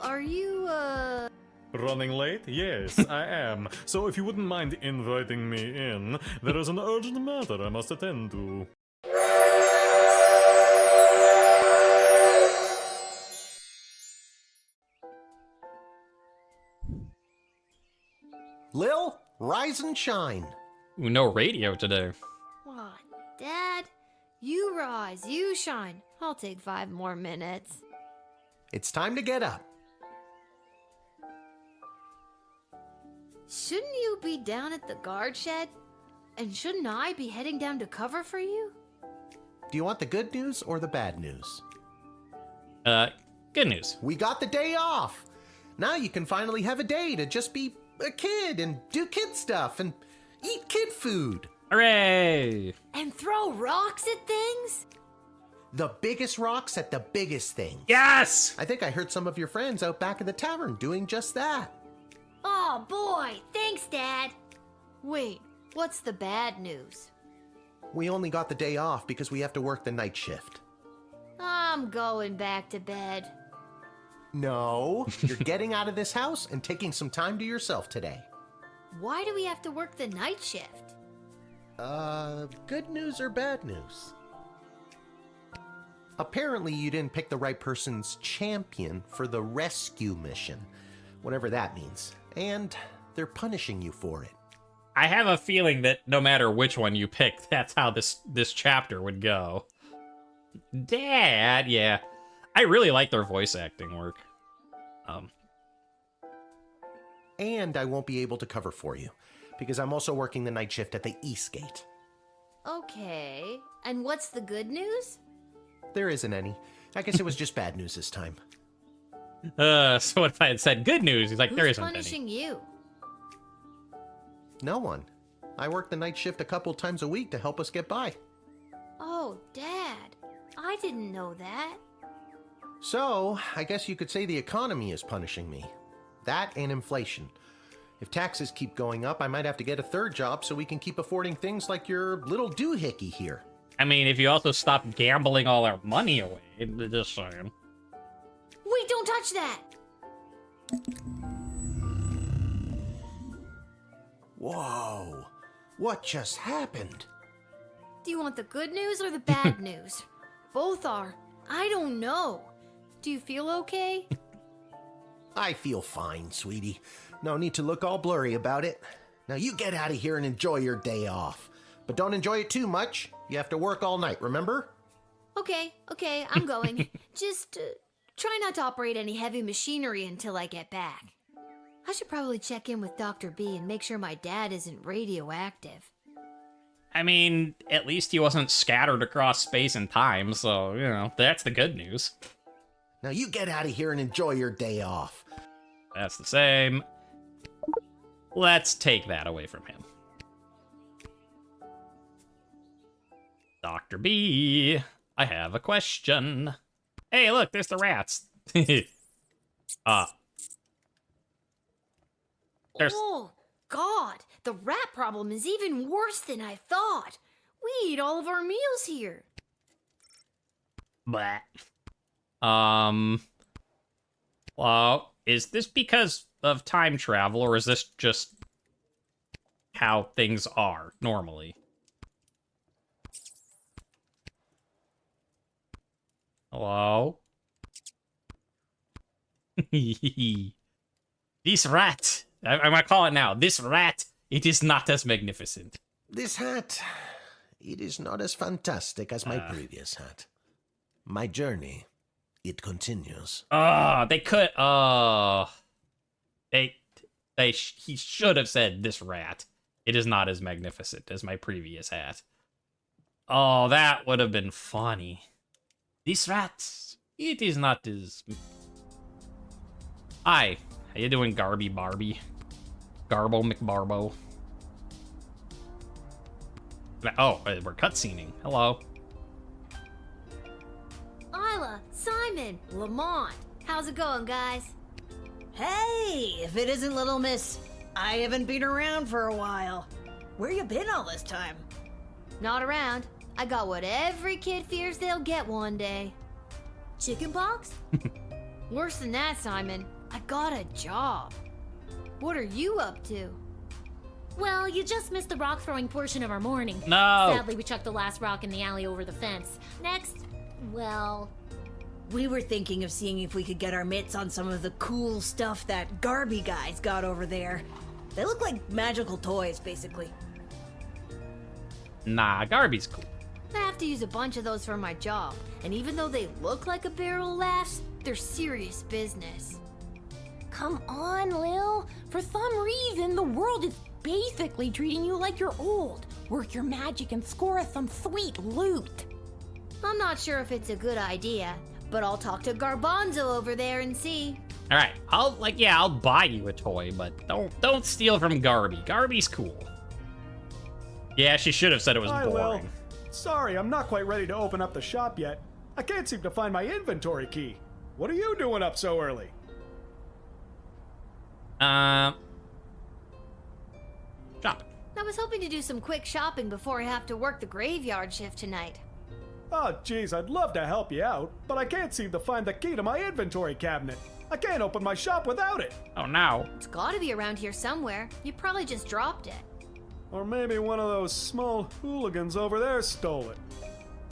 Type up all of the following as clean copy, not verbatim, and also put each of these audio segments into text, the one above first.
are you, Running late? Yes, I am. So if you wouldn't mind inviting me in, there is an urgent matter I must attend to. Lil, rise and shine. Ooh, no radio today. What, Dad? You rise, you shine. I'll take 5 more minutes. It's time to get up. Shouldn't you be down at the guard shed? And shouldn't I be heading down to cover for you? Do you want the good news or the bad news? Good news. We got the day off. Now you can finally have a day to just be a kid and do kid stuff and eat kid food. Hooray! And throw rocks at things? The biggest rocks at the biggest thing. Yes! I think I heard some of your friends out back in the tavern doing just that. Oh boy, thanks, Dad. Wait, what's the bad news? We only got the day off because we have to work the night shift. I'm going back to bed. No, you're getting out of this house and taking some time to yourself today. Why do we have to work the night shift? Good news or bad news? Apparently you didn't pick the right person's champion for the rescue mission, whatever that means, and they're punishing you for it. I have a feeling that no matter which one you pick, that's how this chapter would go. Dad, yeah. I really like their voice acting work. And I won't be able to cover for you, because I'm also working the night shift at the East Gate. Okay, and what's the good news? There isn't any. I guess it was just bad news this time. So what if I had said good news? He's like, there Who's isn't punishing any. you? No one. I work the night shift a couple times a week to help us get by. Oh, Dad, I didn't know that. So, I guess you could say the economy is punishing me. That and inflation. If taxes keep going up, I might have to get a third job so we can keep affording things like your little doohickey here. I mean, if you also stop gambling all our money away, just saying. Wait, don't touch that! Whoa, what just happened? Do you want the good news or the bad news? Both are. I don't know. Do you feel okay? I feel fine, sweetie. No need to look all blurry about it. Now you get out of here and enjoy your day off. But don't enjoy it too much. You have to work all night, remember? Okay, I'm going. Just try not to operate any heavy machinery until I get back. I should probably check in with Dr. B and make sure my dad isn't radioactive. I mean, at least he wasn't scattered across space and time, so, you know, that's the good news. Now you get out of here and enjoy your day off. That's the same. Let's take that away from him. Dr. B, I have a question. Hey, look, there's the rats. There's... Oh, God, the rat problem is even worse than I thought. We eat all of our meals here. Bleh. Well, is this because of time travel, or is this just how things are normally? Hello? This rat, I'm gonna call it now. This rat, it is not as magnificent. This hat, it is not as fantastic as my previous hat. My journey, it continues. They could, he should have said this rat. It is not as magnificent as my previous hat. Oh, that would have been funny. This rat, it is not as... Hi, how you doing, Garby Barbie? Garbo McBarbo. Oh, we're cutscening. Hello. Isla, Simon, Lamont, how's it going, guys? Hey, if it isn't Little Miss, I haven't been around for a while. Where you been all this time? Not around. I got what every kid fears they'll get one day. Chickenpox? Worse than that, Simon. I got a job. What are you up to? Well, you just missed the rock throwing portion of our morning. No. Sadly, we chucked the last rock in the alley over the fence. Next, well, We were thinking of seeing if we could get our mitts on some of the cool stuff that Garby guys got over there. They look like magical toys, basically. Nah, Garby's cool. I have to use a bunch of those for my job, and even though they look like a barrel of laughs, they're serious business. come on, Lil. For some reason, the world is basically treating you like you're old. Work your magic and score us some sweet loot. I'm not sure if it's a good idea, but I'll talk to Garbanzo over there and see. All right, I'll buy you a toy, but don't steal from Garby. Garby's cool. Yeah, she should have said it was Hi, boring. Lil. Sorry, I'm not quite ready to open up the shop yet. I can't seem to find my inventory key. What are you doing up so early? Shopping. I was hoping to do some quick shopping before I have to work the graveyard shift tonight. Oh, geez, I'd love to help you out, but I can't seem to find the key to my inventory cabinet. I can't open my shop without it. Oh no. It's gotta be around here somewhere. You probably just dropped it. Or maybe one of those small hooligans over there stole it.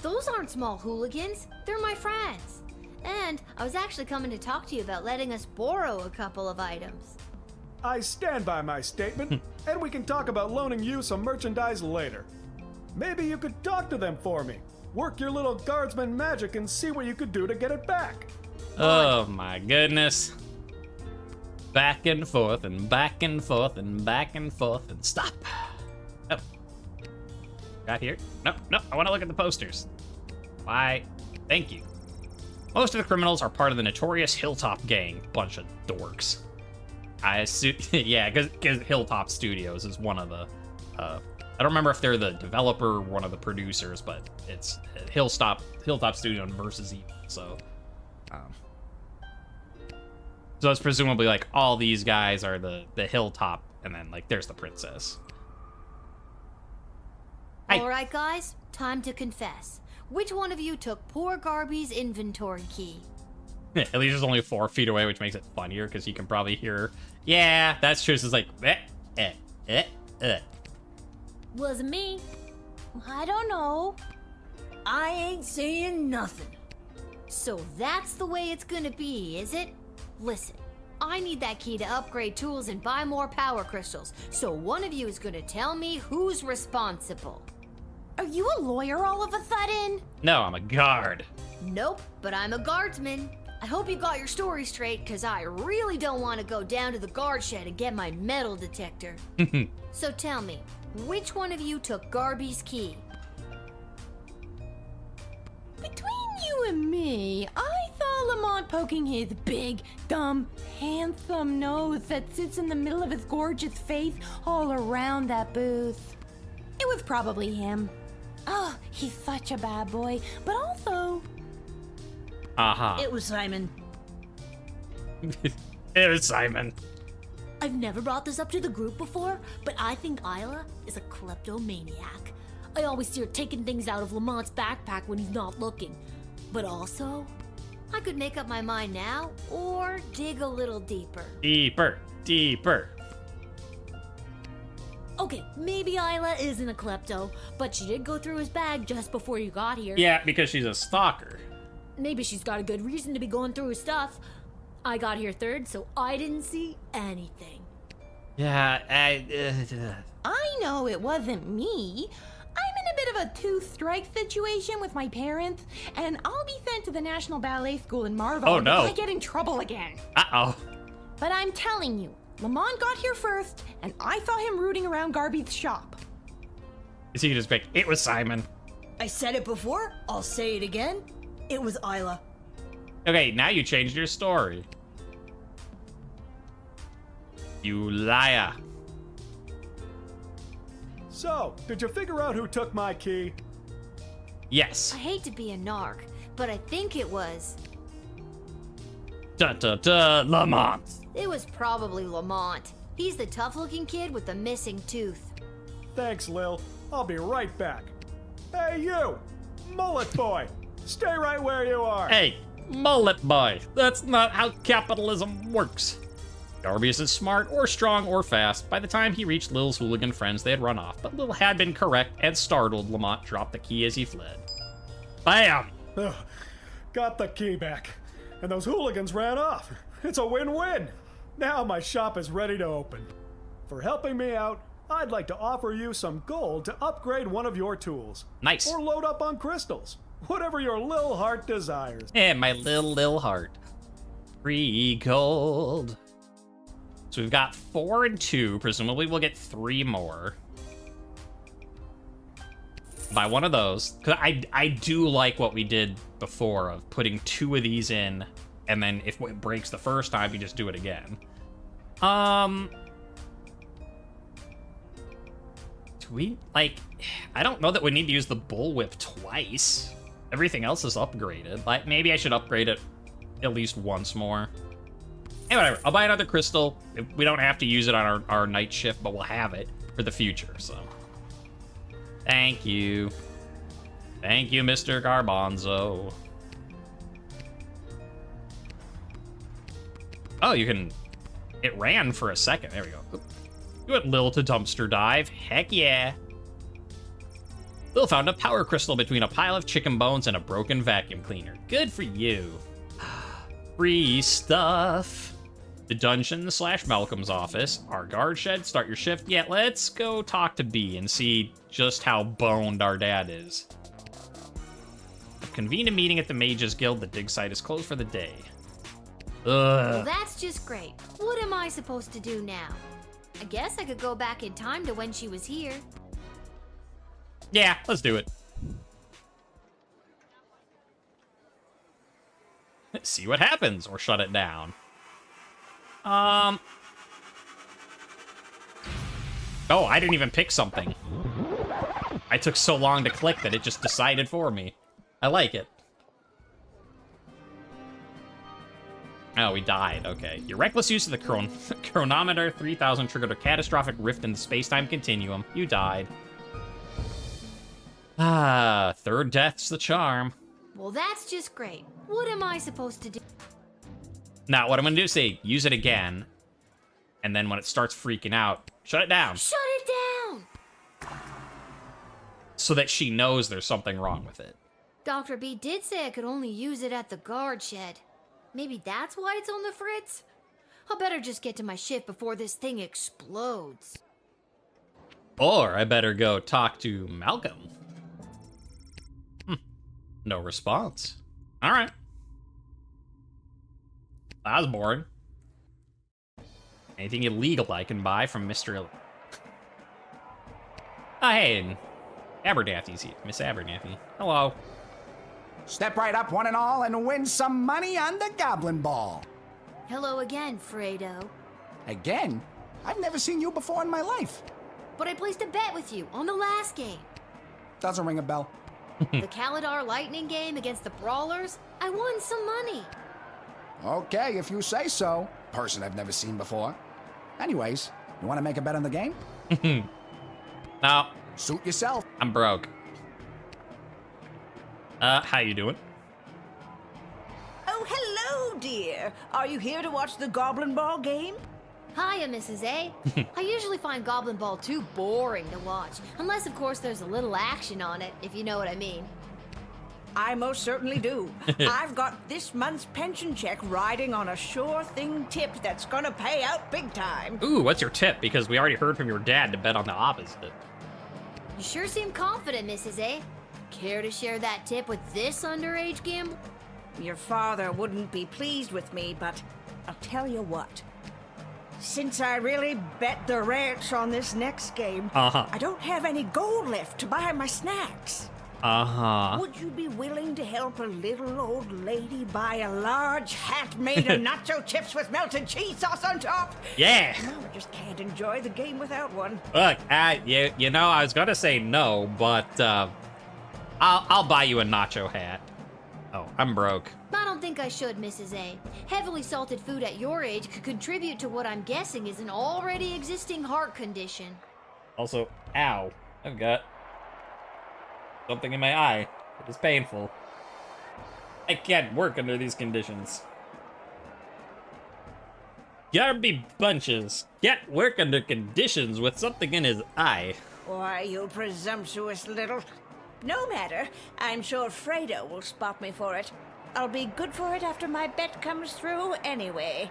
Those aren't small hooligans. They're my friends. And I was actually coming to talk to you about letting us borrow a couple of items. I stand by my statement, and we can talk about loaning you some merchandise later. Maybe you could talk to them for me. Work your little guardsman magic and see what you could do to get it back. Oh my goodness. Back and forth and back and forth and back and forth and stop. Oh. Got here? No, I want to look at the posters. Why? Thank you. Most of the criminals are part of the notorious Hilltop gang. Bunch of dorks. I assume, yeah, because Hilltop Studios is one of the, I don't remember if they're the developer or one of the producers, but it's Hilltop Studio versus Evil, so it's presumably like all these guys are the Hilltop, and then like there's the princess. Hi. All right, guys, time to confess. Which one of you took poor Garby's inventory key? At least it's only 4 feet away, which makes it funnier because you can probably hear. Yeah, that's true. So it's like, Wasn't me. I don't know. I ain't saying nothing. So that's the way it's gonna be, is it? Listen, I need that key to upgrade tools and buy more power crystals, so one of you is gonna tell me who's responsible. Are you a lawyer all of a sudden? No, I'm a guard. Nope, but I'm a guardsman. I hope you got your story straight, because I really don't want to go down to the guard shed and get my metal detector. So tell me, which one of you took Garby's key? Between you and me, I saw Lamont poking his big, dumb, handsome nose that sits in the middle of his gorgeous face all around that booth. It was probably him. Oh, he's such a bad boy, but also... Uh-huh. It was Simon. It was Simon. I've never brought this up to the group before, but I think Isla is a kleptomaniac. I always see her taking things out of Lamont's backpack when he's not looking. But also... I could make up my mind now, or dig a little deeper. Deeper. Okay, maybe Isla isn't a klepto, but she did go through his bag just before you got here. Yeah, because she's a stalker. Maybe she's got a good reason to be going through his stuff. I got here third, so I didn't see anything. Yeah, I know it wasn't me. I'm in a bit of a two-strike situation with my parents, and I'll be sent to the National Ballet School in Marvel Oh, no. if I get in trouble again. Uh-oh. But I'm telling you, Lamont got here first, and I saw him rooting around Garby's shop. Is he just pick? It was Simon. I said it before, I'll say it again. It was Isla. Okay, now you changed your story. You liar. So, did you figure out who took my key? Yes. I hate to be a narc, but I think it was. Lamont. It was probably Lamont. He's the tough-looking kid with the missing tooth. Thanks, Lil. I'll be right back. Hey, you! Mullet boy! Stay right where you are! Hey, Mullet boy. That's not how capitalism works. Garby isn't smart or strong or fast. By the time he reached Lil's hooligan friends, they had run off, but Lil had been correct, and startled, Lamont dropped the key as he fled. Bam! Ugh, got the key back, and those hooligans ran off. It's a win-win. Now my shop is ready to open. For helping me out, I'd like to offer you some gold to upgrade one of your tools. Nice. Or load up on crystals. Whatever your lil heart desires. Yeah, my lil heart. 3 gold. So we've got 4 and 2. Presumably we'll get 3 more. Buy one of those. Because I do like what we did before of putting 2 of these in, and then if it breaks the first time, you just do it again. Do we, like, I don't know that we need to use the bullwhip twice. Everything else is upgraded. Like, maybe I should upgrade it at least once more. Hey, whatever. I'll buy another crystal. We don't have to use it on our night shift, but we'll have it for the future, so. Thank you. Thank you, Mr. Garbanzo. Oh, you can... It ran for a second. There we go. You went Lil to dumpster dive. Heck yeah. Lil found a power crystal between a pile of chicken bones and a broken vacuum cleaner. Good for you. Free stuff. The dungeon / Malcolm's office. Our guard shed. Start your shift. Yeah, let's go talk to B and see just how boned our dad is. Convene a meeting at the Mages Guild. The dig site is closed for the day. Well, that's just great. What am I supposed to do now? I guess I could go back in time to when she was here. Yeah, let's do it. Let's see what happens, or shut it down. Oh, I didn't even pick something. I took so long to click that it just decided for me. I like it. Oh, we died. Okay. Your reckless use of the chronometer 3000 triggered a catastrophic rift in the space-time continuum. You died. Ah, third death's the charm. Well, that's just great. What am I supposed to do? Now, what I'm gonna do is say, use it again, and then when it starts freaking out, shut it down. Shut it down! So that she knows there's something wrong with it. Dr. B did say I could only use it at the guard shed. Maybe that's why it's on the fritz? I'll better just get to my shift before this thing explodes. Or I better go talk to Malcolm. No response. All right. That was boring. Anything illegal I can buy from Mr. Oh, hey, Abernathy's here. Miss Abernathy. Hello. Step right up, one and all, and win some money on the Goblin Ball. Hello again, Fredo. Again? I've never seen you before in my life. But I placed a bet with you on the last game. Doesn't ring a bell. The Kalidar Lightning game against the Brawlers. I won some money. Okay, if you say so. Person I've never seen before. Anyways, you want to make a bet on the game? No. Suit yourself. I'm broke. How you doing? Oh, hello, dear. Are you here to watch the Goblin Ball game? Hiya, Mrs. A. I usually find Goblin Ball too boring to watch. Unless, of course, there's a little action on it, if you know what I mean. I most certainly do. I've got this month's pension check riding on a sure thing tip that's gonna pay out big time. Ooh, what's your tip? Because we already heard from your dad to bet on the opposite. You sure seem confident, Mrs. A. Care to share that tip with this underage gambler? Your father wouldn't be pleased with me, but I'll tell you what. Since I really bet the ranch on this next game, I don't have any gold left to buy my snacks. Would you be willing to help a little old lady buy a large hat made of nacho chips with melted cheese sauce on top? Yeah. No, I just can't enjoy the game without one. Look, you know, I was gonna say no, but I'll buy you a nacho hat. Oh, I'm broke. I don't think I should, Mrs. A. Heavily salted food at your age could contribute to what I'm guessing is an already existing heart condition. Also, ow, I've got something in my eye. It is painful. I can't work under these conditions. Yarby bunches. Can't work under conditions with something in his eye. Why, you presumptuous little... No matter. I'm sure Fredo will spot me for it. I'll be good for it after my bet comes through anyway.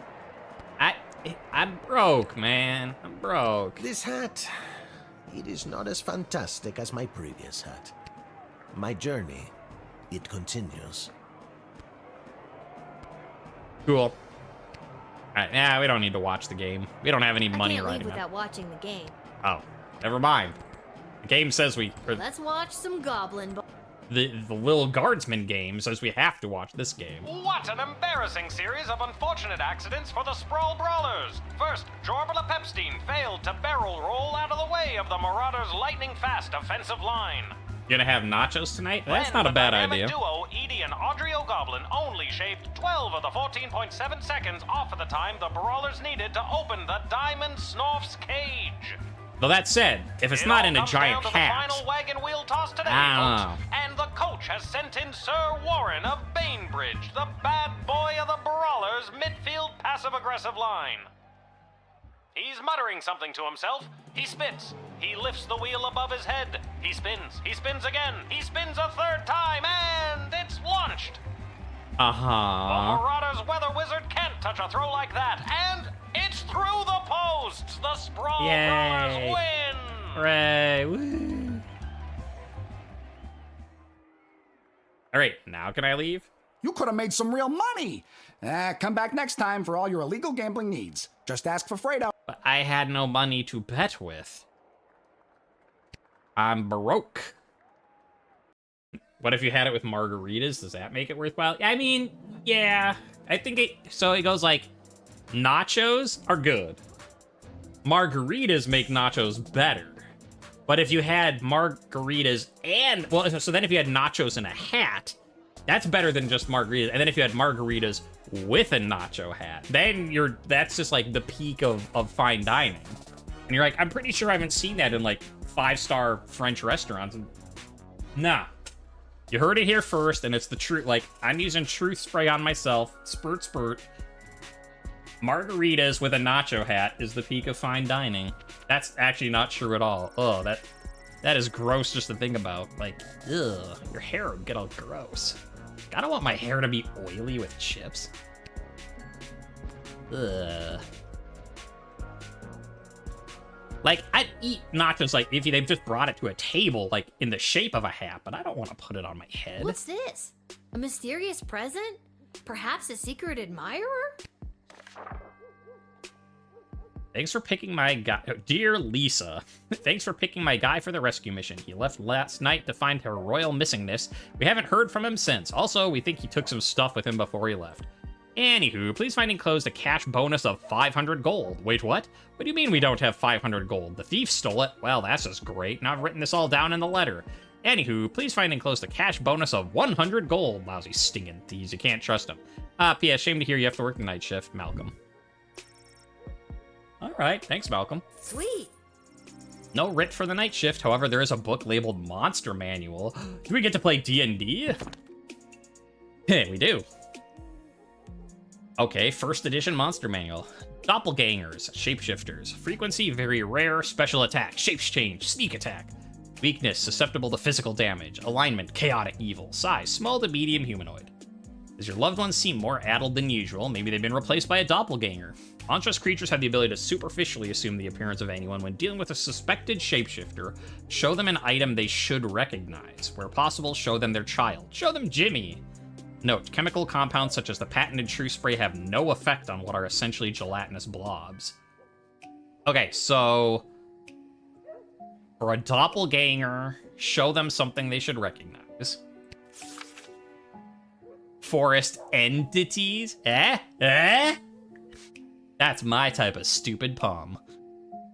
I'm broke, man. I'm broke. This hat, it is not as fantastic as my previous hat. My journey, it continues. Cool. Alright, nah, we don't need to watch the game. We don't have any money I can't right leave now. without watching the game. Oh, never mind. The game says Let's watch some Goblin. The little Guardsman game says we have to watch this game. What an embarrassing series of unfortunate accidents for the Sprawl Brawlers. First, Jorbala Pepstein failed to barrel roll out of the way of the Marauders' lightning-fast offensive line. You gonna have nachos tonight? That's Then not a bad the dynamic idea. duo Edie and Audrey O'Goblin only shaved 12 of the 14.7 seconds off of the time the Brawlers needed to open the Diamond Snorf's cage. Though that said, if it's not in a giant down to the hat, final wagon wheel toss today, I don't folks. And the coach has sent in Sir Warren of Bainbridge, the bad boy of the Brawlers' midfield passive-aggressive line. He's muttering something to himself. He spits. He lifts the wheel above his head. He spins. He spins again. He spins a third time, and it's launched. The Marauders' weather wizard can't touch a throw like that, and it's through the posts. The Sprawl Brawlers Yay. win. Hooray! Woo. All right, now can I leave? You could have made some real money. Come back next time for all your illegal gambling needs. Just ask for Fredo. But I had no money to bet with. I'm broke. What if you had it with margaritas? Does that make it worthwhile? I mean, yeah. I think it... So it goes like, nachos are good. Margaritas make nachos better. But if you had margaritas and... Well, so then if you had nachos in a hat, that's better than just margaritas. And then if you had margaritas with a nacho hat, then that's just like the peak of fine dining. And you're like, I'm pretty sure I haven't seen that in like 5-star French restaurants. Nah. You heard it here first, and it's the truth. Like, I'm using truth spray on myself. Spurt, spurt. Margaritas with a nacho hat is the peak of fine dining. That's actually not true at all. Oh, that is gross just to think about. Like, ugh, your hair would get all gross. I don't want my hair to be oily with chips. Ugh. Like, I'd eat nachos, like, if they've just brought it to a table, like, in the shape of a hat, but I don't want to put it on my head. What's this? A mysterious present? Perhaps a secret admirer? Thanks for picking my guy. Dear Lisa, thanks for picking my guy for the rescue mission. He left last night to find her royal missingness. We haven't heard from him since. Also, we think he took some stuff with him before he left. Anywho, please find enclosed a cash bonus of 500 gold. Wait, what? What do you mean we don't have 500 gold? The thief stole it? Well, that's just great, and I've written this all down in the letter. Anywho, please find enclosed a cash bonus of 100 gold. Lousy stinging thieves, you can't trust them. P.S. Shame to hear you have to work the night shift, Malcolm. Alright, thanks, Malcolm. Sweet. No writ for the night shift, however, there is a book labeled Monster Manual. Do we get to play D&D? Hey, we do. Okay, first edition Monster Manual. Doppelgangers, shapeshifters. Frequency, very rare. Special attack, shapes change, sneak attack. Weakness, susceptible to physical damage. Alignment, chaotic evil. Size, small to medium humanoid. Does your loved ones seem more addled than usual? Maybe they've been replaced by a doppelganger. Monstrous creatures have the ability to superficially assume the appearance of anyone. When dealing with a suspected shapeshifter, show them an item they should recognize. Where possible, show them their child. Show them Jimmy. Note, chemical compounds such as the patented True Spray have no effect on what are essentially gelatinous blobs. Okay, so... for a doppelganger, show them something they should recognize. Forest entities? Eh? That's my type of stupid palm.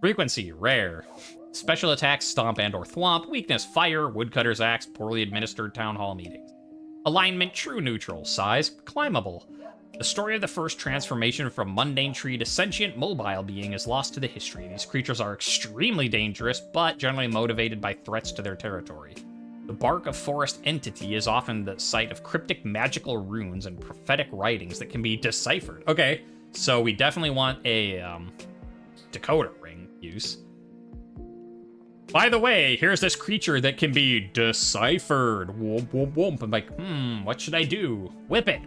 Frequency, rare. Special attacks, stomp and or thwomp. Weakness, fire, woodcutter's axe, poorly administered town hall meetings. Alignment, true neutral. Size, climbable. The story of the first transformation from mundane tree to sentient mobile being is lost to the history. These creatures are extremely dangerous, but generally motivated by threats to their territory. The bark of forest entity is often the site of cryptic magical runes and prophetic writings that can be deciphered. Okay, so we definitely want a decoder ring use. By the way, here's this creature that can be deciphered. Whoomp, whoomp, whoomp. I'm like, what should I do? Whip it.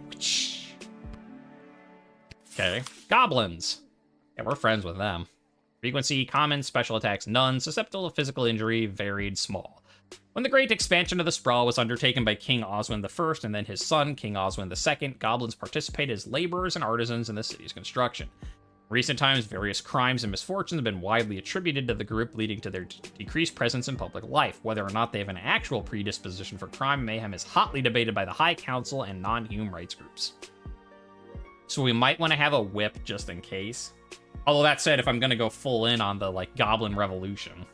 Okay, goblins. Yeah, we're friends with them. Frequency, common, special attacks, none. Susceptible to physical injury, varied, small. When the great expansion of the Sprawl was undertaken by King Oswin I and then his son, King Oswin II, goblins participated as laborers and artisans in the city's construction. In recent times, various crimes and misfortunes have been widely attributed to the group, leading to their decreased presence in public life. Whether or not they have an actual predisposition for crime and mayhem is hotly debated by the High Council and non-human rights groups. So we might want to have a whip just in case. Although that said, if I'm going to go full in on the, like, Goblin Revolution.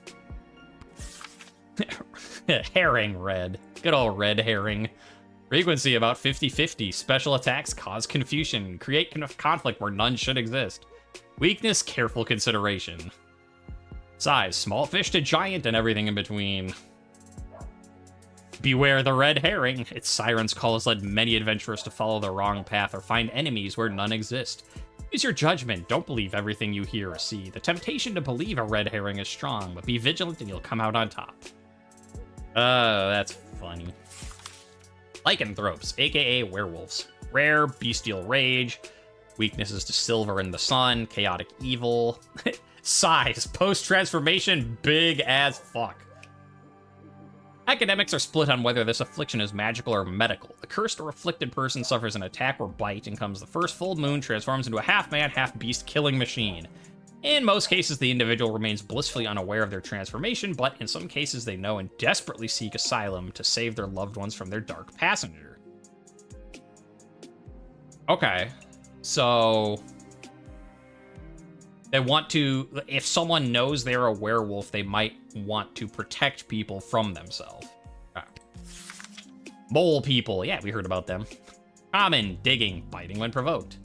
Herring red. Good old red herring. Frequency about 50-50. Special attacks cause confusion. Create conflict where none should exist. Weakness, careful consideration. Size, small fish to giant and everything in between. Beware the red herring. Its siren's call has led many adventurers to follow the wrong path or find enemies where none exist. Use your judgment. Don't believe everything you hear or see. The temptation to believe a red herring is strong, but be vigilant and you'll come out on top. That's funny. Lycanthropes, aka werewolves. Rare, bestial rage. Weaknesses to silver and the sun. Chaotic evil. Size, post-transformation, big as fuck. Academics are split on whether this affliction is magical or medical. The cursed or afflicted person suffers an attack or bite and comes the first full moon, transforms into a half-man, half-beast killing machine. In most cases, the individual remains blissfully unaware of their transformation, but in some cases they know and desperately seek asylum to save their loved ones from their dark passenger. Okay, so they want to, if someone knows they're a werewolf, they might want to protect people from themselves. Okay. Mole people, yeah, we heard about them. Common, digging, biting when provoked.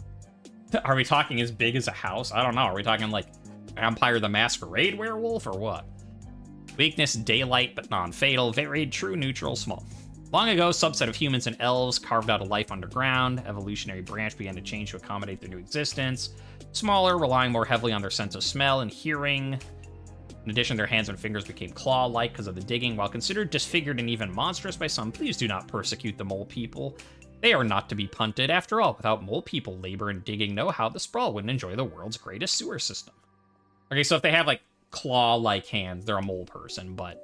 Are we talking as big as a house? I don't know. Are we talking like Vampire the Masquerade werewolf or what? Weakness, daylight, but non-fatal. Varied, true, neutral, small. Long ago, subset of humans and elves carved out a life underground. Evolutionary branch began to change to accommodate their new existence. Smaller, relying more heavily on their sense of smell and hearing. In addition, their hands and fingers became claw-like because of the digging. While considered disfigured and even monstrous by some, please do not persecute the mole people. They are not to be punted. After all, without mole people labor and digging know-how, the Sprawl wouldn't enjoy the world's greatest sewer system. Okay, so if they have, like, claw-like hands, they're a mole person, but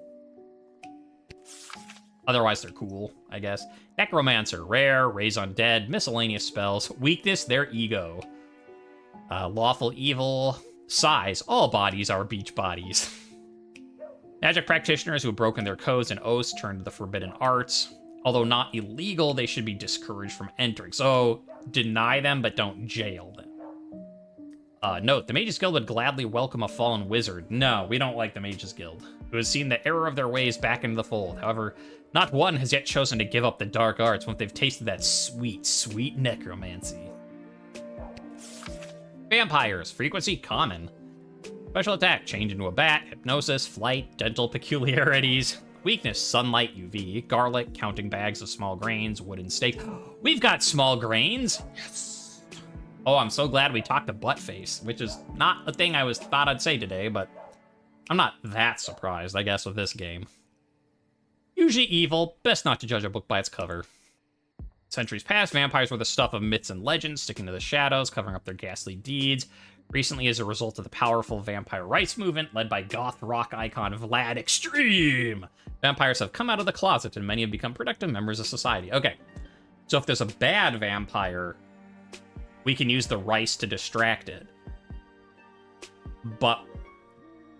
otherwise they're cool, I guess. Necromancer, rare, raise undead, miscellaneous spells. Weakness, their ego. Lawful evil. Size, all bodies are beach bodies. Magic practitioners who have broken their codes and oaths turn to the forbidden arts. Although not illegal, they should be discouraged from entering. So, deny them, but don't jail them. Note, the Mages Guild would gladly welcome a fallen wizard. No, we don't like the Mages Guild, who has seen the error of their ways back into the fold. However, not one has yet chosen to give up the dark arts once they've tasted that sweet, sweet necromancy. Vampires, frequency, common. Special attack, change into a bat, hypnosis, flight, dental peculiarities. Weakness, sunlight, UV, garlic, counting bags of small grains, wooden stake. We've got small grains! Yes! Oh, I'm so glad we talked to Buttface, which is not a thing I thought I'd say today, but I'm not that surprised, I guess, with this game. Usually evil, best not to judge a book by its cover. Centuries past, vampires were the stuff of myths and legends, sticking to the shadows, covering up their ghastly deeds. Recently, as a result of the powerful vampire rights movement led by goth rock icon Vlad Extreme, vampires have come out of the closet and many have become productive members of society. Okay, so if there's a bad vampire, we can use the rice to distract it. But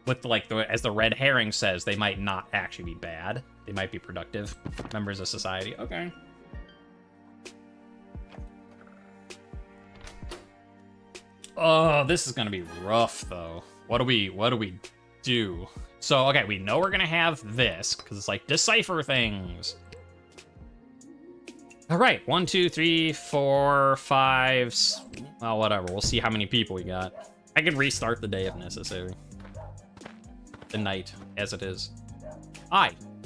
with as the red herring says, they might not actually be bad. They might be productive members of society. Okay. Oh, this is gonna be rough, though. What do we do? So, okay, we know we're gonna have this, because it's like, decipher things. Alright, 1, 2, 3, 4, 5... Well, whatever, we'll see how many people we got. I can restart the day if necessary. The night, as it is.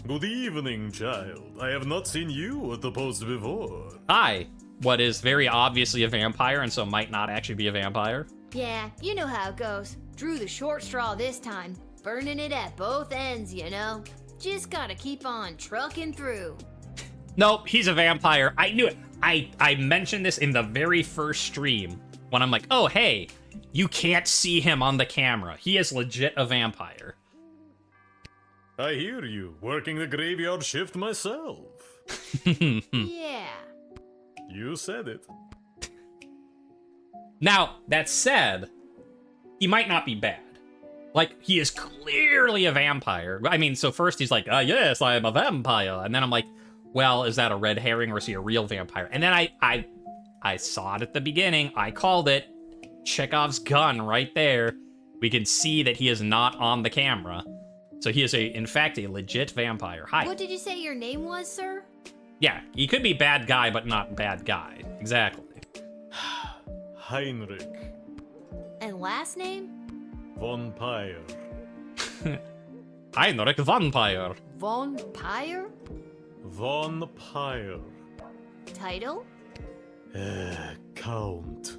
Good evening, child. I have not seen you at the post before. Hi. What is very obviously a vampire and so might not actually be a vampire. Yeah, you know how it goes. Drew the short straw this time. Burning it at both ends, you know? Just gotta keep on trucking through. Nope, he's a vampire. I knew it. I mentioned this in the very first stream when I'm like, oh, hey, you can't see him on the camera. He is legit a vampire. I hear you. Working the graveyard shift myself. Yeah. You said it. Now, that said, he might not be bad. Like, he is clearly a vampire. I mean, so first he's like, yes, I am a vampire. And then I'm like, well, is that a red herring or is he a real vampire? And then I saw it at the beginning. I called it. Chekhov's gun right there. We can see that he is not on the camera. So he is, in fact, a legit vampire. Hi. What did you say your name was, sir? Yeah, he could be bad guy, but not bad guy. Exactly. Heinrich. And last name? Von Pyre. Heinrich Vampire. Von Pyre? Von Pyre. Title? Count.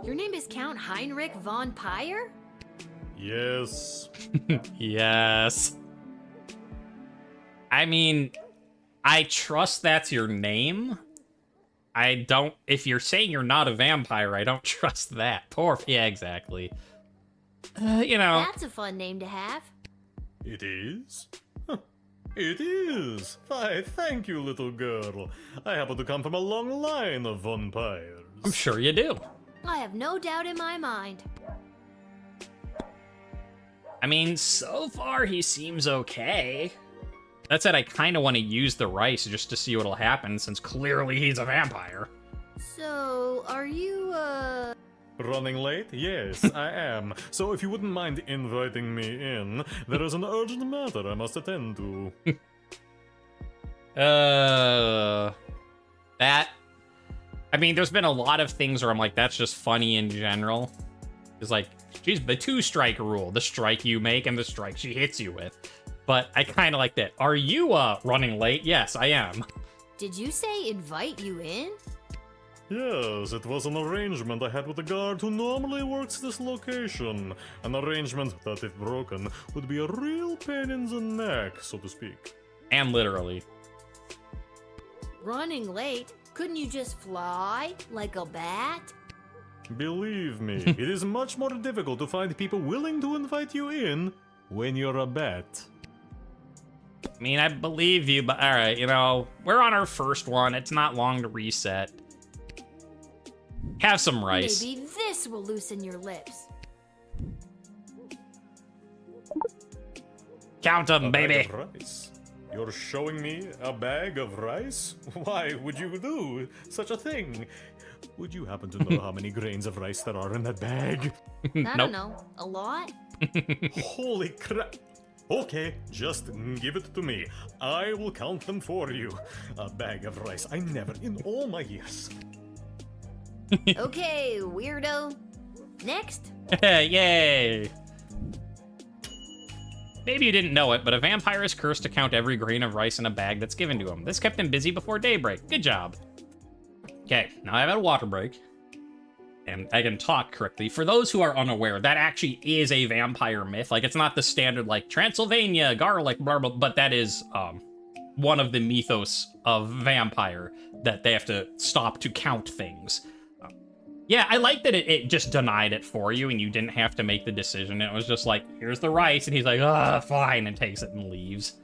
Your name is Count Heinrich von Pyre? Yes. Yes. I mean, I trust that's your name. I don't, if you're saying you're not a vampire, I don't trust that. Yeah, exactly. You know. That's a fun name to have. It is? Huh. It is. Why, thank you, little girl. I happen to come from a long line of vampires. I'm sure you do. I have no doubt in my mind. I mean, so far he seems okay. That said, I kind of want to use the rice just to see what'll happen, since clearly he's a vampire. So, are you, Running late? Yes, I am. So if you wouldn't mind inviting me in, there is an urgent matter I must attend to. That... I mean, there's been a lot of things where I'm like, that's just funny in general. It's like, geez, the 2-strike rule. The strike you make and the strike she hits you with. But I kind of like that. Are you, running late? Yes, I am. Did you say invite you in? Yes, it was an arrangement I had with the guard who normally works this location. An arrangement that, if broken, would be a real pain in the neck, so to speak. And literally. Running late? Couldn't you just fly like a bat? Believe me, it is much more difficult to find people willing to invite you in when you're a bat. I mean, I believe you, but alright, you know, we're on our first one. It's not long to reset. Have some rice. Maybe this will loosen your lips. Count them, baby. A bag of rice. You're showing me a bag of rice? Why would you do such a thing? Would you happen to know how many grains of rice there are in that bag? I don't know. A lot? Holy crap. Okay, just give it to me. I will count them for you. A bag of rice. I never, in all my years. Okay, weirdo. Next. Yay! Maybe you didn't know it, but a vampire is cursed to count every grain of rice in a bag that's given to him. This kept him busy before daybreak. Good job. Okay, now I've had a water break. And I can talk correctly. For those who are unaware, that actually is a vampire myth. Like, it's not the standard, like, Transylvania, garlic, blah, blah, but that is, one of the mythos of vampire, that they have to stop to count things. Yeah, I like that it just denied it for you, and you didn't have to make the decision. It was just like, here's the rice, and he's like, fine, and takes it and leaves.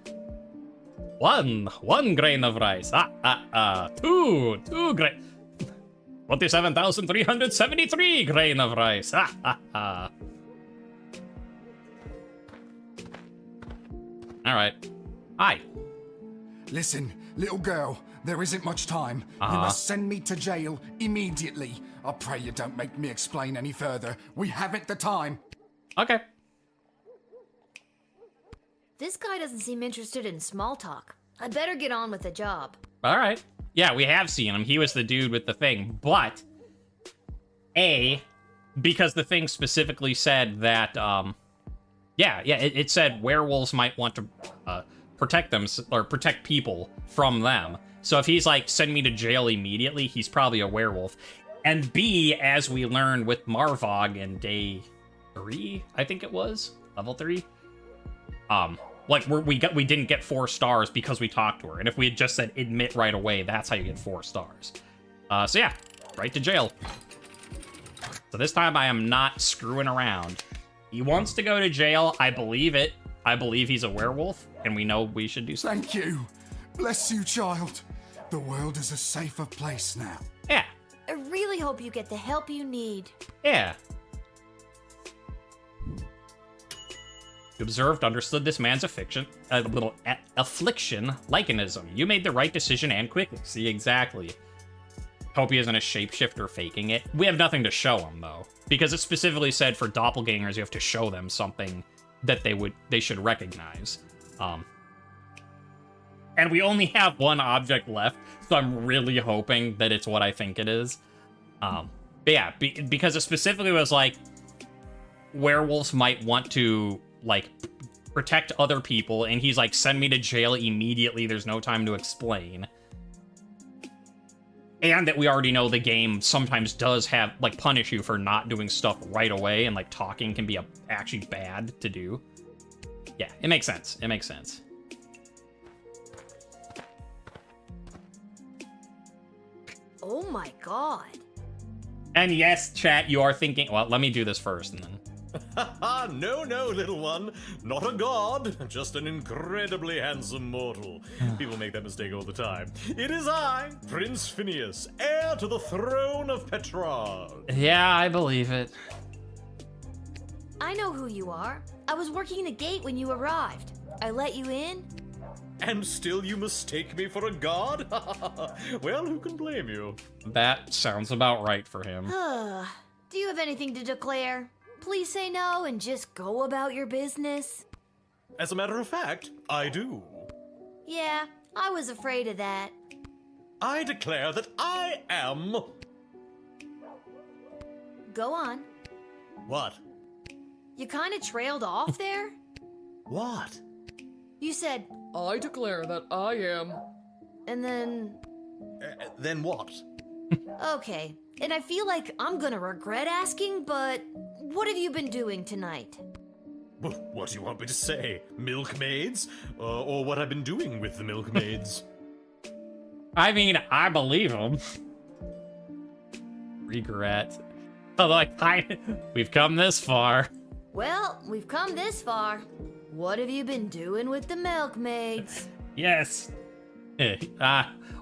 One grain of rice. Two grain. 27,373 grain of rice. All right. Hi. Listen, little girl, there isn't much time. You must send me to jail immediately. I pray you don't make me explain any further. We haven't the time. Okay. This guy doesn't seem interested in small talk. I better get on with the job. All right. Yeah, we have seen him. He was the dude with the thing. But, because the thing specifically said that, it said werewolves might want to protect them or protect people from them. So if he's like, send me to jail immediately, he's probably a werewolf. And B, as we learned with Marvog in day 3, I think it was, level 3. Like we didn't get 4 stars because we talked to her. And if we had just said admit right away, that's how you get 4 stars. So yeah, right to jail. So this time I am not screwing around. He wants to go to jail. I believe it. I believe he's a werewolf, and we know we should do something. Thank you. Bless you, child. The world is a safer place now. Yeah. I really hope you get the help you need. Yeah. You observed, understood this man's affliction, likenism. You made the right decision and quickly. See, exactly. Hope he isn't a shapeshifter faking it. We have nothing to show him, though. Because it specifically said for doppelgangers, you have to show them something that they should recognize. And we only have one object left, so I'm really hoping that it's what I think it is. But yeah, because it specifically was like, werewolves might want to, like, protect other people, and he's like, send me to jail immediately, there's no time to explain. And that we already know the game sometimes does have, like, punish you for not doing stuff right away, and, like, talking can be actually bad to do. Yeah, it makes sense. It makes sense. Oh my god. And yes, chat, you are thinking... Well, let me do this first, and then... No, little one. Not a god, just an incredibly handsome mortal. People make that mistake all the time. It is I, Prince Finius, heir to the throne of Petrarch. Yeah, I believe it. I know who you are. I was working the gate when you arrived. I let you in. And still you mistake me for a god? Well, who can blame you? That sounds about right for him. Do you have anything to declare? Please say no and just go about your business. As a matter of fact, I do. Yeah, I was afraid of that. I declare that I am... Go on. What? You kind of trailed off there? What? You said, I declare that I am... And then... Then what? Okay, and I feel like I'm gonna regret asking, but what have you been doing tonight? What do you want me to say? Milkmaids? Or what I've been doing with the milkmaids? I mean, I believe him. Regret. Although we've come this far. Well, we've come this far. What have you been doing with the milkmaids? Yes.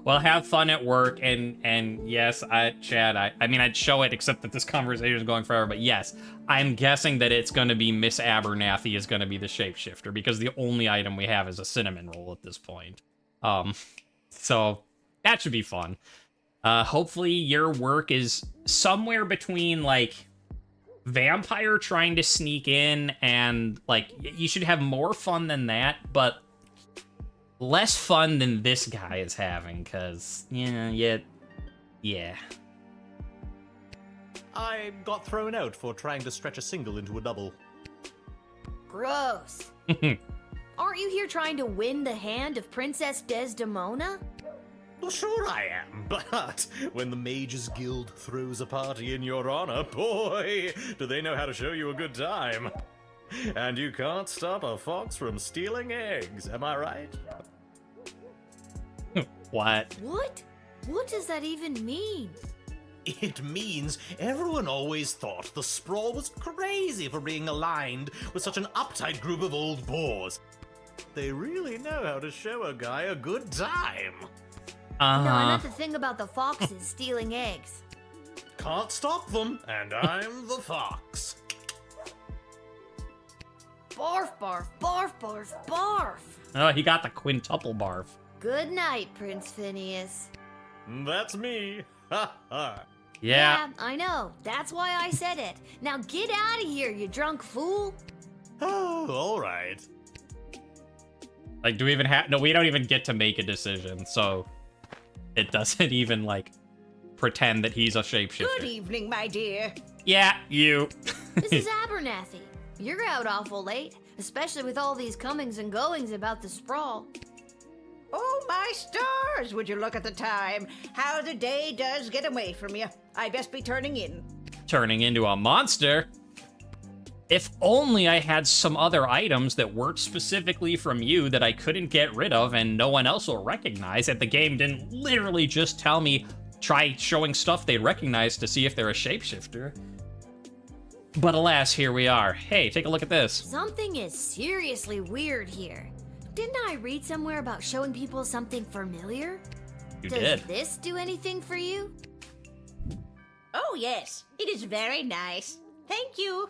Well, have fun at work, and yes, Chad, I mean, I'd show it, except that this conversation is going forever, but yes, I'm guessing that it's going to be Miss Abernathy is going to be the shapeshifter, because the only item we have is a cinnamon roll at this point. So, that should be fun. Hopefully your work is somewhere between, like, vampire trying to sneak in, and, like, you should have more fun than that, but less fun than this guy is having, because, yeah. I got thrown out for trying to stretch a single into a double. Gross. Aren't you here trying to win the hand of Princess Desdemona? Well, sure I am, but when the Mages Guild throws a party in your honor, boy, do they know how to show you a good time. And you can't stop a fox from stealing eggs, am I right? What? What? What does that even mean? It means everyone always thought the Sprawl was crazy for being aligned with such an uptight group of old bores. They really know how to show a guy a good time. No, I meant the thing about the foxes stealing eggs. Can't stop them, and I'm the fox. Barf, barf, barf, barf, barf. Oh, he got the quintuple barf. Good night, Prince Finius. That's me. Ha ha. Yeah. I know. That's why I said it. Now get out of here, you drunk fool. Oh, all right. Like, do we even have... No, we don't even get to make a decision, so it doesn't even, like, pretend that he's a shapeshifter. Good evening, my dear. Yeah, you. This is Abernathy. You're out awful late. especially with all these comings and goings about the Sprawl. Oh, my stars! Would you look at the time? How the day does get away from you. I best be turning in. Turning into a monster? If only I had some other items that weren't specifically from you that I couldn't get rid of and no one else will recognize, that the game didn't literally just tell me try showing stuff they'd recognize to see if they're a shapeshifter. But alas, here we are. Hey, take a look at this. Something is seriously weird here. Didn't I read somewhere about showing people something familiar? You Does did. this do anything for you? Oh, yes. It is very nice. Thank you.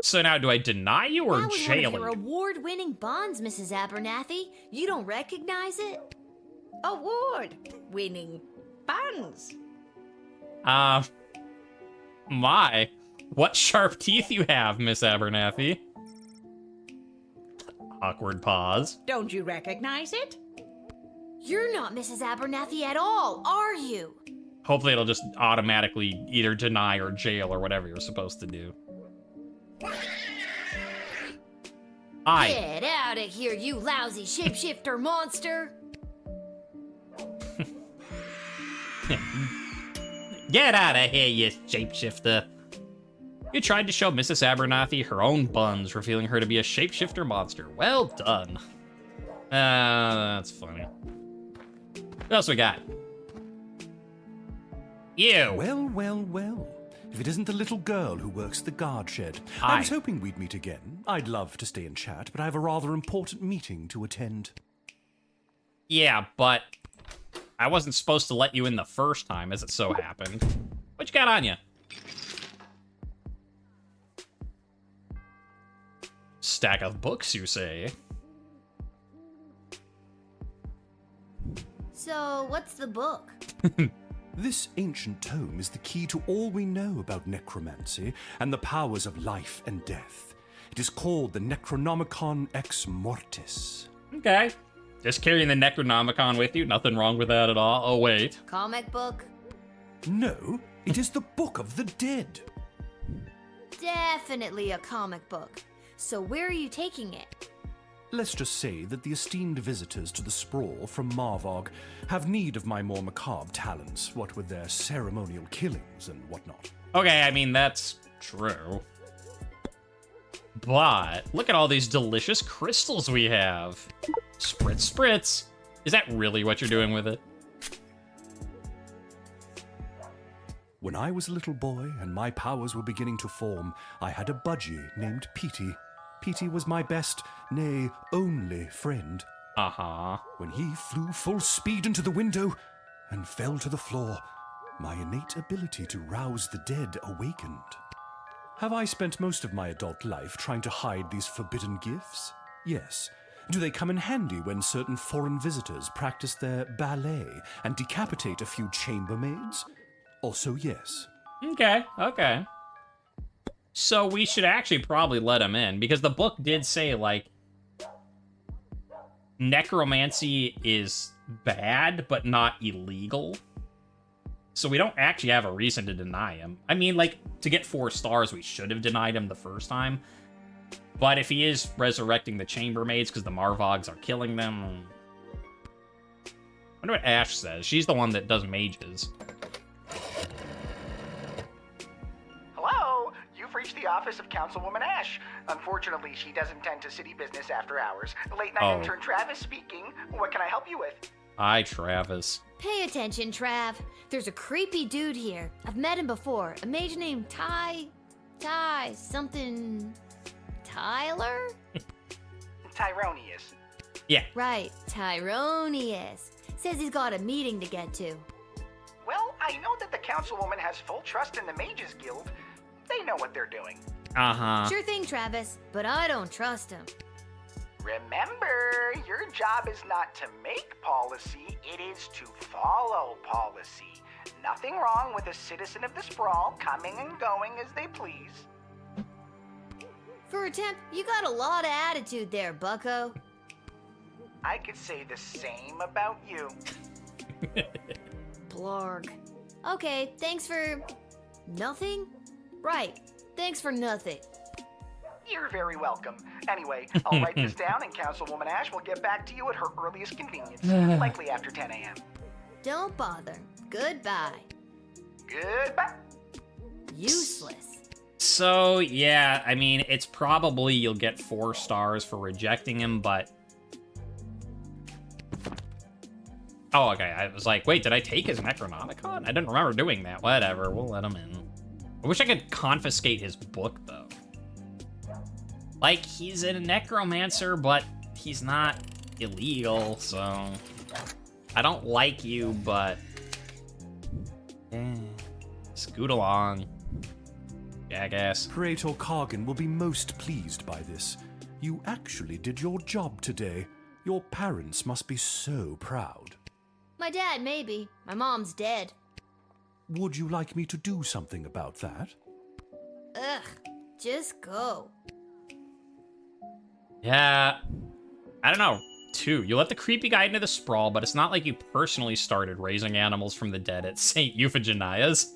So now, do I deny you or That was one jail of your you? award-winning bonds, Mrs. Abernathy. You don't recognize it? Award-winning buns. My. What sharp teeth you have, Miss Abernathy. Awkward pause. Don't you recognize it? You're not Mrs. Abernathy at all, are you? Hopefully it'll just automatically either deny or jail or whatever you're supposed to do. Get out of here, you lousy shapeshifter monster! Get out of here, you shapeshifter. You tried to show Mrs. Abernathy her own buns, revealing her to be a shapeshifter monster. Well done. That's funny. What else we got? You. Well, well, well. If it isn't the little girl who works the guard shed. Hi. I was hoping we'd meet again. I'd love to stay and chat, but I have a rather important meeting to attend. Yeah, but I wasn't supposed to let you in the first time, as it so happened. What you got on you? Stack of books, you say? So, what's the book? This ancient tome is the key to all we know about necromancy and the powers of life and death. It is called the Necronomicon Ex Mortis. Okay. Just carrying the Necronomicon with you, nothing wrong with that at all. Oh, wait. Comic book? No, it is the Book of the Dead. Definitely a comic book. So where are you taking it? Let's just say that the esteemed visitors to the Sprawl from Marvog have need of my more macabre talents, what with their ceremonial killings and whatnot. Okay, I mean, that's true. But look at all these delicious crystals we have. Spritz, spritz. Is that really what you're doing with it? When I was a little boy and my powers were beginning to form, I had a budgie named Petey. Petey was my best, nay, only friend. Uh-huh. When he flew full speed into the window and fell to the floor, my innate ability to rouse the dead awakened. Have I spent most of my adult life trying to hide these forbidden gifts? Yes. Do they come in handy when certain foreign visitors practice their ballet and decapitate a few chambermaids? Also, yes. Okay, okay. So we should actually probably let him in, because the book did say, like, necromancy is bad, but not illegal. So we don't actually have a reason to deny him. I mean, like, to get 4 stars, we should have denied him the first time. But if he is resurrecting the chambermaids because the Marvogs are killing them... I wonder what Ash says. She's the one that does mages. Hello? You've reached the office of Councilwoman Ash. Unfortunately, she doesn't tend to city business after hours. Late night intern Travis speaking. What can I help you with? Hi, Travis. Pay attention, Trav. There's a creepy dude here. I've met him before. A mage named something... Tyler? Tyronius. Yeah. Right, Tyronius. Says he's got a meeting to get to. Well, I know that the Councilwoman has full trust in the Mages Guild. They know what they're doing. Uh-huh. Sure thing, Travis, but I don't trust him. Remember, your job is not to make policy, it is to follow policy. Nothing wrong with a citizen of the Sprawl coming and going as they please. For a temp, you got a lot of attitude there, bucko. I could say the same about you. Blarg. Okay, thanks for... nothing? Right, thanks for nothing. You're very welcome. Anyway, I'll write this down and Councilwoman Ash will get back to you at her earliest convenience, likely after 10 a.m. Don't bother. Goodbye. Goodbye. Useless. So, yeah, I mean, it's probably you'll get 4 stars for rejecting him, but... Oh, okay, I was like, wait, did I take his Necronomicon? I didn't remember doing that. Whatever, we'll let him in. I wish I could confiscate his book, though. Like, he's a necromancer, but he's not illegal, so... I don't like you, but... Scoot along. Jackass. Praetor Kargan will be most pleased by this. You actually did your job today. Your parents must be so proud. My dad, maybe. My mom's dead. Would you like me to do something about that? Ugh, just go. Yeah, I don't know. 2, you let the creepy guy into the Sprawl, but it's not like you personally started raising animals from the dead at St. Euphigenia's.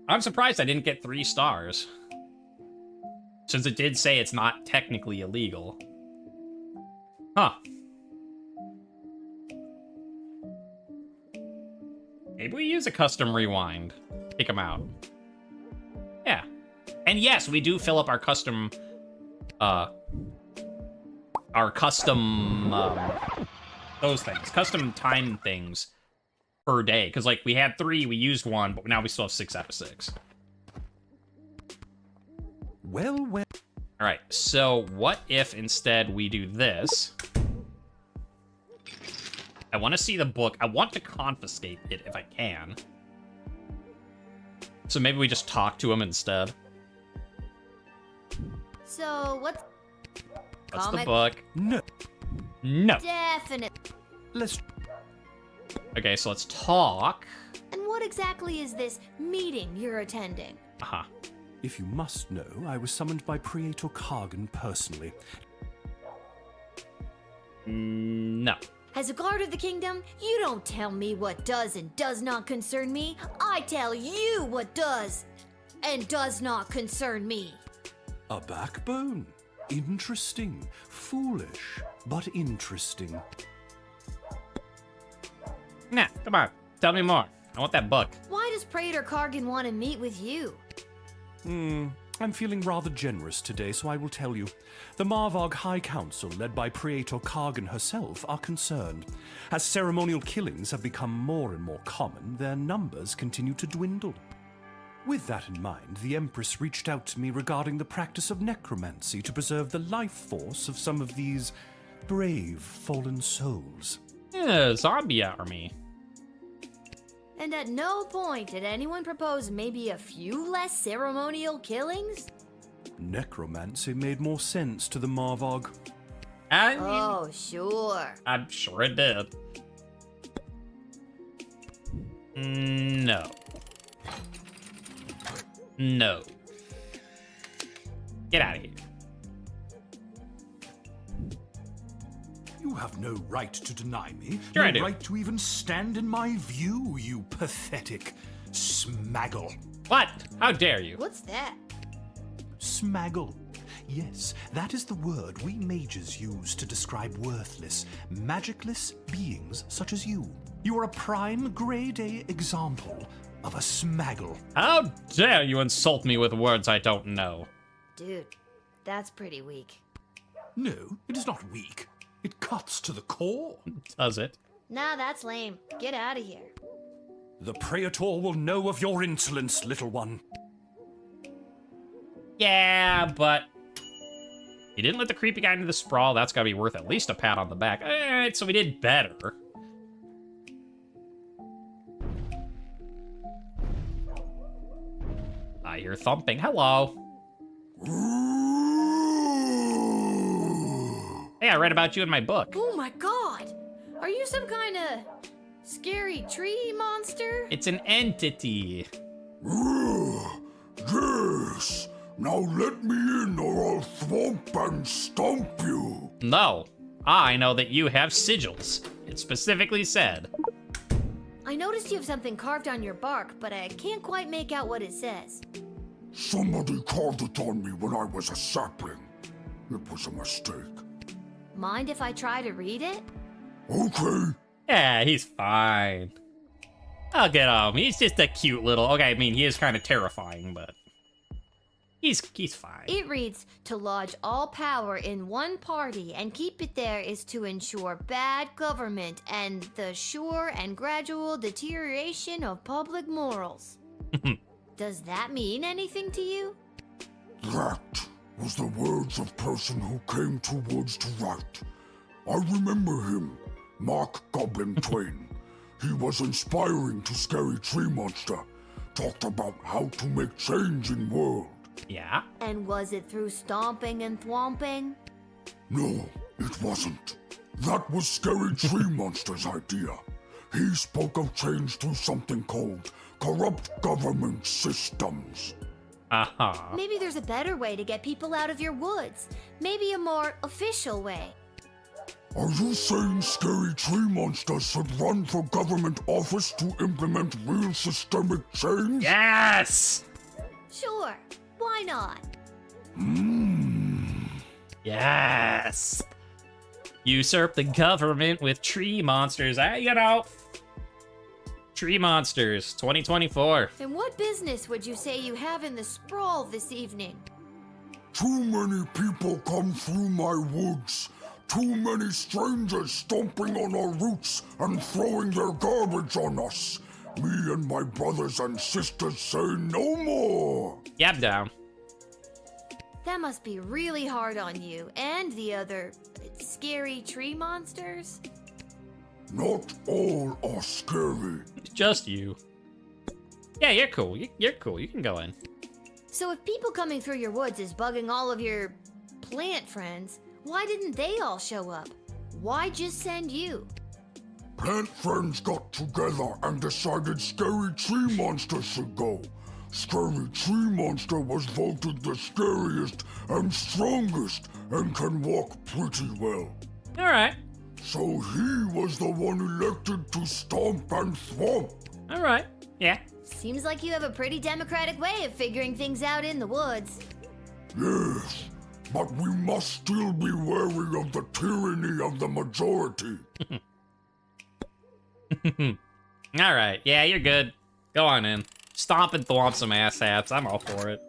I'm surprised I didn't get 3 stars. Since it did say it's not technically illegal. Huh. Maybe we use a custom rewind. Kick him out. Yeah. And yes, we do fill up our custom, those things. Custom time things per day. Because, like, we had 3, we used 1, but now we still have 6 out of 6. Well. Alright, so what if instead we do this? I want to see the book. I want to confiscate it if I can. So maybe we just talk to him instead. So, what's the book? No. Definitely. Okay, so let's talk. And what exactly is this meeting you're attending? Uh-huh. If you must know, I was summoned by Praetor Kargan personally. No. As a guard of the kingdom, you don't tell me what does and does not concern me. I tell you what does and does not concern me. A backbone. Interesting. Foolish, but interesting. Nah, come on. Tell me more. I want that book. Why does Praetor Kargan want to meet with you? I'm feeling rather generous today, so I will tell you. The Marvog High Council, led by Praetor Kargan herself, are concerned. As ceremonial killings have become more and more common, their numbers continue to dwindle. With that in mind, the Empress reached out to me regarding the practice of necromancy to preserve the life force of some of these brave fallen souls. Yeah, zombie army. And at no point did anyone propose maybe a few less ceremonial killings? Necromancy made more sense to the Marvog. Oh, sure. I'm sure it did. No. No. Get out of here. You have no right to deny me. Sure I no do. right to even stand in my view, you pathetic smaggle. What? How dare you? What's that? Smaggle. Yes, that is the word we mages use to describe worthless, magicless beings such as you. You are a prime grade A example of a smaggle. How dare you insult me with words I don't know? Dude, that's pretty weak. No, it is not weak. It cuts to the core. Does it? Nah, that's lame. Get out of here. The Praetor will know of your insolence, little one. Yeah, but you didn't let the creepy guy into the Sprawl. That's gotta be worth at least a pat on the back. Alright, so we did better. I hear thumping. Hello. Hey, I read about you in my book. Oh my god! Are you some kind of scary tree monster? It's an entity. Yes. Now let me in or I'll thwomp and stomp you. No. I know that you have sigils. It specifically said. I noticed you have something carved on your bark, but I can't quite make out what it says. Somebody called it on me when I was a sapling. It was a mistake. Mind if I try to read it? Okay. Yeah, he's fine. I'll get him. He's just a cute little... Okay, I mean, he is kind of terrifying, but... He's fine. It reads, to lodge all power in one party and keep it there is to ensure bad government and the sure and gradual deterioration of public morals. Does that mean anything to you? That was the words of person who came to woods to write. I remember him, Mark Goblin Twain. He was inspiring to Scary Tree Monster. Talked about how to make change in world. Yeah? And was it through stomping and thwomping? No, it wasn't. That was Scary Tree Monster's idea. He spoke of change through something called corrupt government systems. Uh-huh. Maybe there's a better way to get people out of your woods. Maybe a more official way. Are you saying Scary Tree Monster should run for government office to implement real systemic change? Yes! Sure, why not? Yes! Usurp the government with tree monsters. You know. Tree monsters, 2024. And what business would you say you have in the Sprawl this evening? Too many people come through my woods. Too many strangers stomping on our roots and throwing their garbage on us. Me and my brothers and sisters say no more. Yeah, I'm down. That must be really hard on you and the other scary tree monsters. Not all are scary. It's just you. Yeah, you're cool. You're cool. You can go in. So if people coming through your woods is bugging all of your plant friends, why didn't they all show up? Why just send you? Plant friends got together and decided Scary Tree Monster should go. Scary Tree Monster was voted the scariest and strongest and can walk pretty well. All right. So he was the one elected to stomp and thwomp. All right. Yeah. Seems like you have a pretty democratic way of figuring things out in the woods. Yes, but we must still be wary of the tyranny of the majority. All right. Yeah, you're good. Go on in. Stomp and thwomp some asshats. I'm all for it.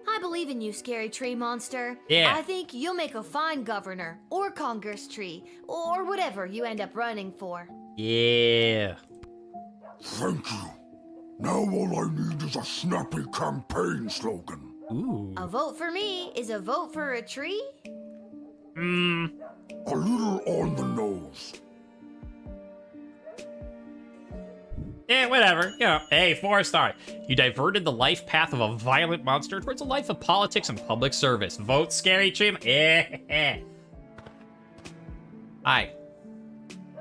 I believe in you, Scary Tree Monster. Yeah. I think you'll make a fine governor, or Congress Tree, or whatever you end up running for. Yeah. Thank you. Now all I need is a snappy campaign slogan. Ooh. A vote for me is a vote for a tree? A little on the nose. Yeah, whatever. You know, hey, 4-star. You diverted the life path of a violent monster towards a life of politics and public service. Vote Scary Tree. Yeah. Hi.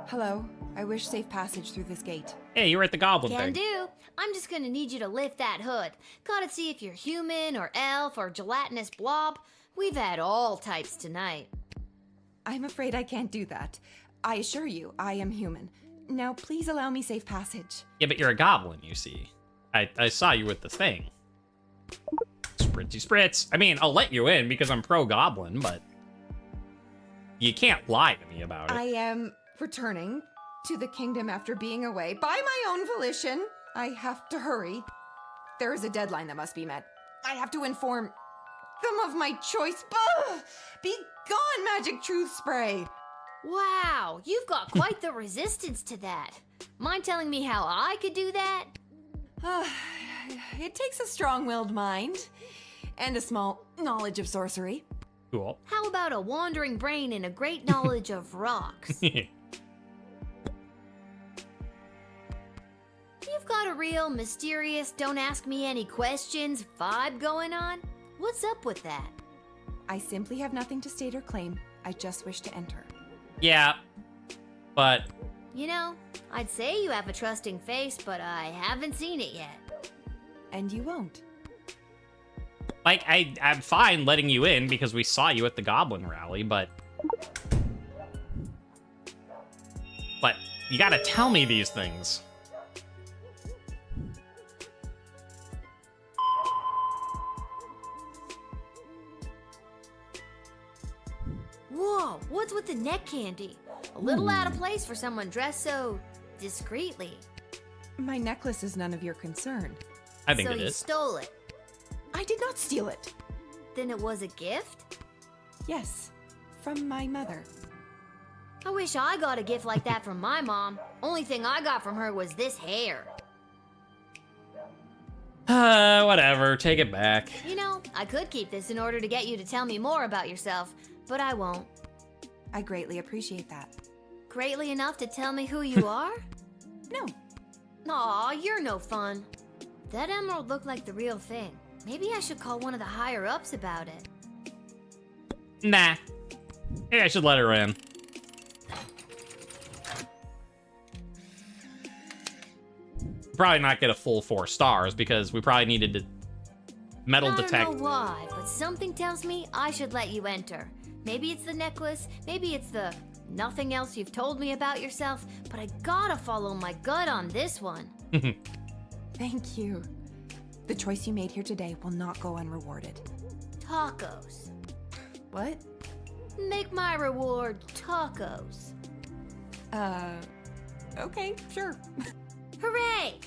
Hello. I wish safe passage through this gate. Hey, you were at the goblin Can thing. do. I'm just gonna need you to lift that hood. Gotta see if you're human or elf or gelatinous blob. We've had all types tonight. I'm afraid I can't do that. I assure you, I am human. Now, please allow me safe passage. Yeah, but you're a goblin, you see. I saw you with the thing. Spritzy spritz. I mean, I'll let you in because I'm pro-goblin, but you can't lie to me about it. I am returning to the kingdom after being away by my own volition. I have to hurry. There is a deadline that must be met. I have to inform them of my choice. Be gone, magic truth spray. Wow, you've got quite the resistance to that. Mind telling me how I could do that? It takes a strong-willed mind and a small knowledge of sorcery. Cool. How about a wandering brain and a great knowledge of rocks? You've got a real mysterious, don't ask me any questions vibe going on? What's up with that? I simply have nothing to state or claim. I just wish to enter. Yeah, but... You know, I'd say you have a trusting face, but I haven't seen it yet. And you won't. Like, I'm fine letting you in because we saw you at the goblin rally, but... You gotta tell me these things. Whoa, what's with the neck candy? A little out of place for someone dressed so discreetly. My necklace is none of your concern. I think so it you is. stole it. I did not steal it. Then it was a gift? Yes, from my mother. I wish I got a gift like that from my mom. Only thing I got from her was this hair. Whatever, take it back. You know, I could keep this in order to get you to tell me more about yourself, but I won't. I greatly appreciate that. Greatly enough to tell me who you are? No. Aw, you're no fun. That emerald looked like the real thing. Maybe I should call one of the higher-ups about it. Nah. Maybe I should let her in. Probably not get a full 4 stars because we probably needed to metal detect. I don't know why, but something tells me I should let you enter. Maybe it's the necklace, maybe it's the nothing else you've told me about yourself, but I gotta follow my gut on this one. Thank you. The choice you made here today will not go unrewarded. Tacos. What? Make my reward tacos. Okay, sure. Hooray!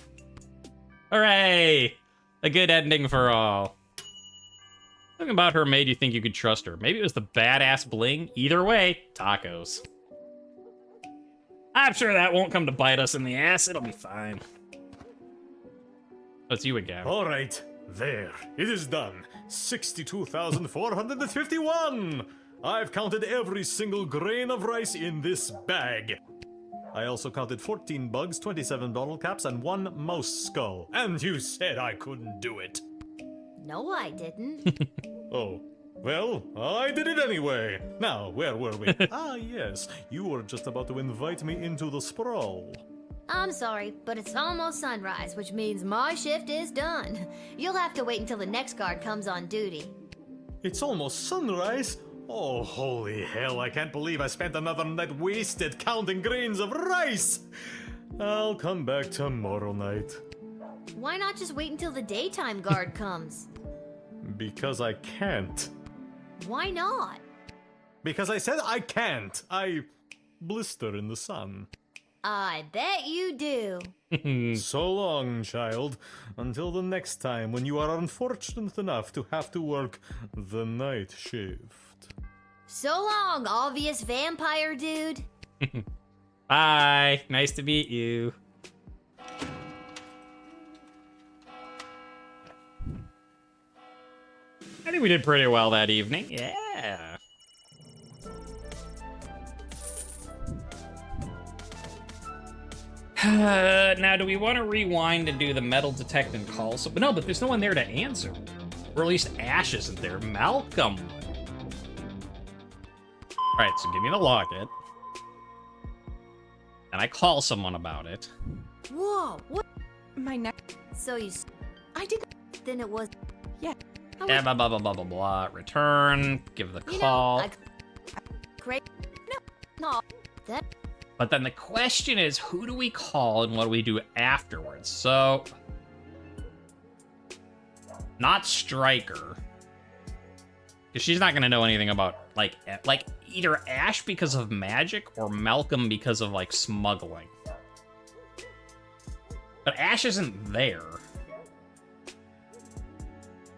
Hooray! A good ending for all. Something about her made you think you could trust her. Maybe it was the badass bling. Either way, tacos. I'm sure that won't come to bite us in the ass. It'll be fine. That's you again. All right, there. It is done. 62,451! I've counted every single grain of rice in this bag. I also counted 14 bugs, 27 bottle caps, and 1 mouse skull. And you said I couldn't do it. No, I didn't. Oh, well, I did it anyway. Now, where were we? Ah, yes, you were just about to invite me into the Sprawl. I'm sorry, but it's almost sunrise, which means my shift is done. You'll have to wait until the next guard comes on duty. It's almost sunrise? Oh, holy hell, I can't believe I spent another night wasted counting grains of rice! I'll come back tomorrow night. Why not just wait until the daytime guard comes? Because I can't. Why not? Because I said I can't. I blister in the sun. I bet you do. So long, child. Until the next time when you are unfortunate enough to have to work the night shift. So long, obvious vampire dude. Bye. Nice to meet you. I think we did pretty well that evening. Yeah. Now, do we want to rewind and do the metal detect and call? So, but no, but there's no one there to answer. Or at least Ash isn't there. Malcolm. Alright, so give me the locket. And I call someone about it. Whoa, what? My neck. So you... I did... Then it was... Yeah. Yeah, blah, blah, blah, blah, blah, blah. Return. Give the call. Great. No. That... But then the question is, who do we call and what do we do afterwards? So... Not Stryker. Because she's not going to know anything about, like either Ash because of magic or Malcolm because of, like, smuggling. But Ash isn't there.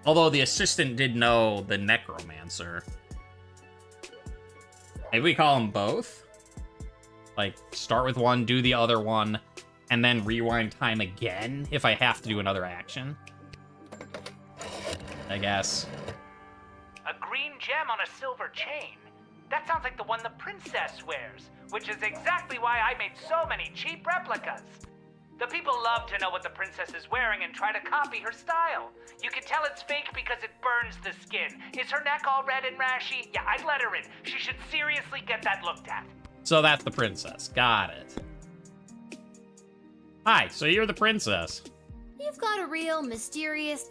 Although the assistant did know the necromancer. Maybe we call them both? Like, start with one, do the other one, and then rewind time again if I have to do another action? I guess. A green gem on a silver chain? That sounds like the one the princess wears, which is exactly why I made so many cheap replicas. The people love to know what the princess is wearing and try to copy her style. You can tell it's fake because it burns the skin. Is her neck all red and rashy? Yeah, I'd let her in. She should seriously get that looked at. So that's the princess. Got it. Hi, so you're the princess. You've got a real mysterious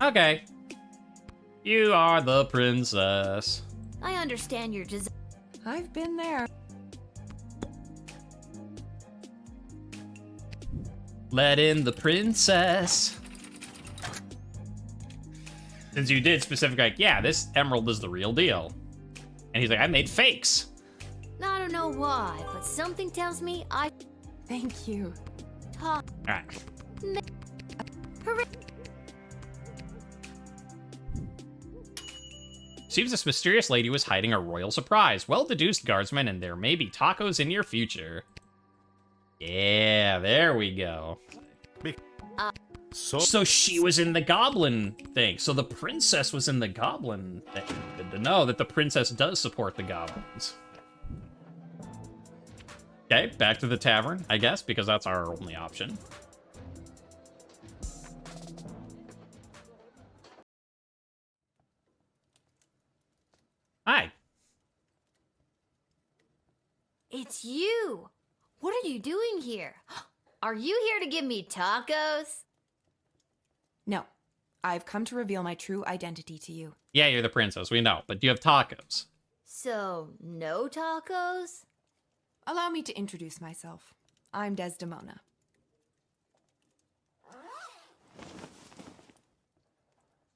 Okay. You are the princess. I understand your desire. I've been there. Let in the princess. Since you did specifically, like, yeah, this emerald is the real deal. And he's like, I made fakes. I don't know why, but something tells me I... Thank you. Talk... Alright. Hooray! Seems this mysterious lady was hiding a royal surprise. Well-deduced, Guardsman, and there may be tacos in your future. Yeah, there we go. So she was in the goblin thing. So the princess was in the goblin thing. Good to know that the princess does support the goblins. Okay, back to the tavern, I guess, because that's our only option. Hi. It's you! What are you doing here? Are you here to give me tacos? No, I've come to reveal my true identity to you. Yeah, you're the princess, we know, but you have tacos. So, no tacos? Allow me to introduce myself. I'm Desdemona.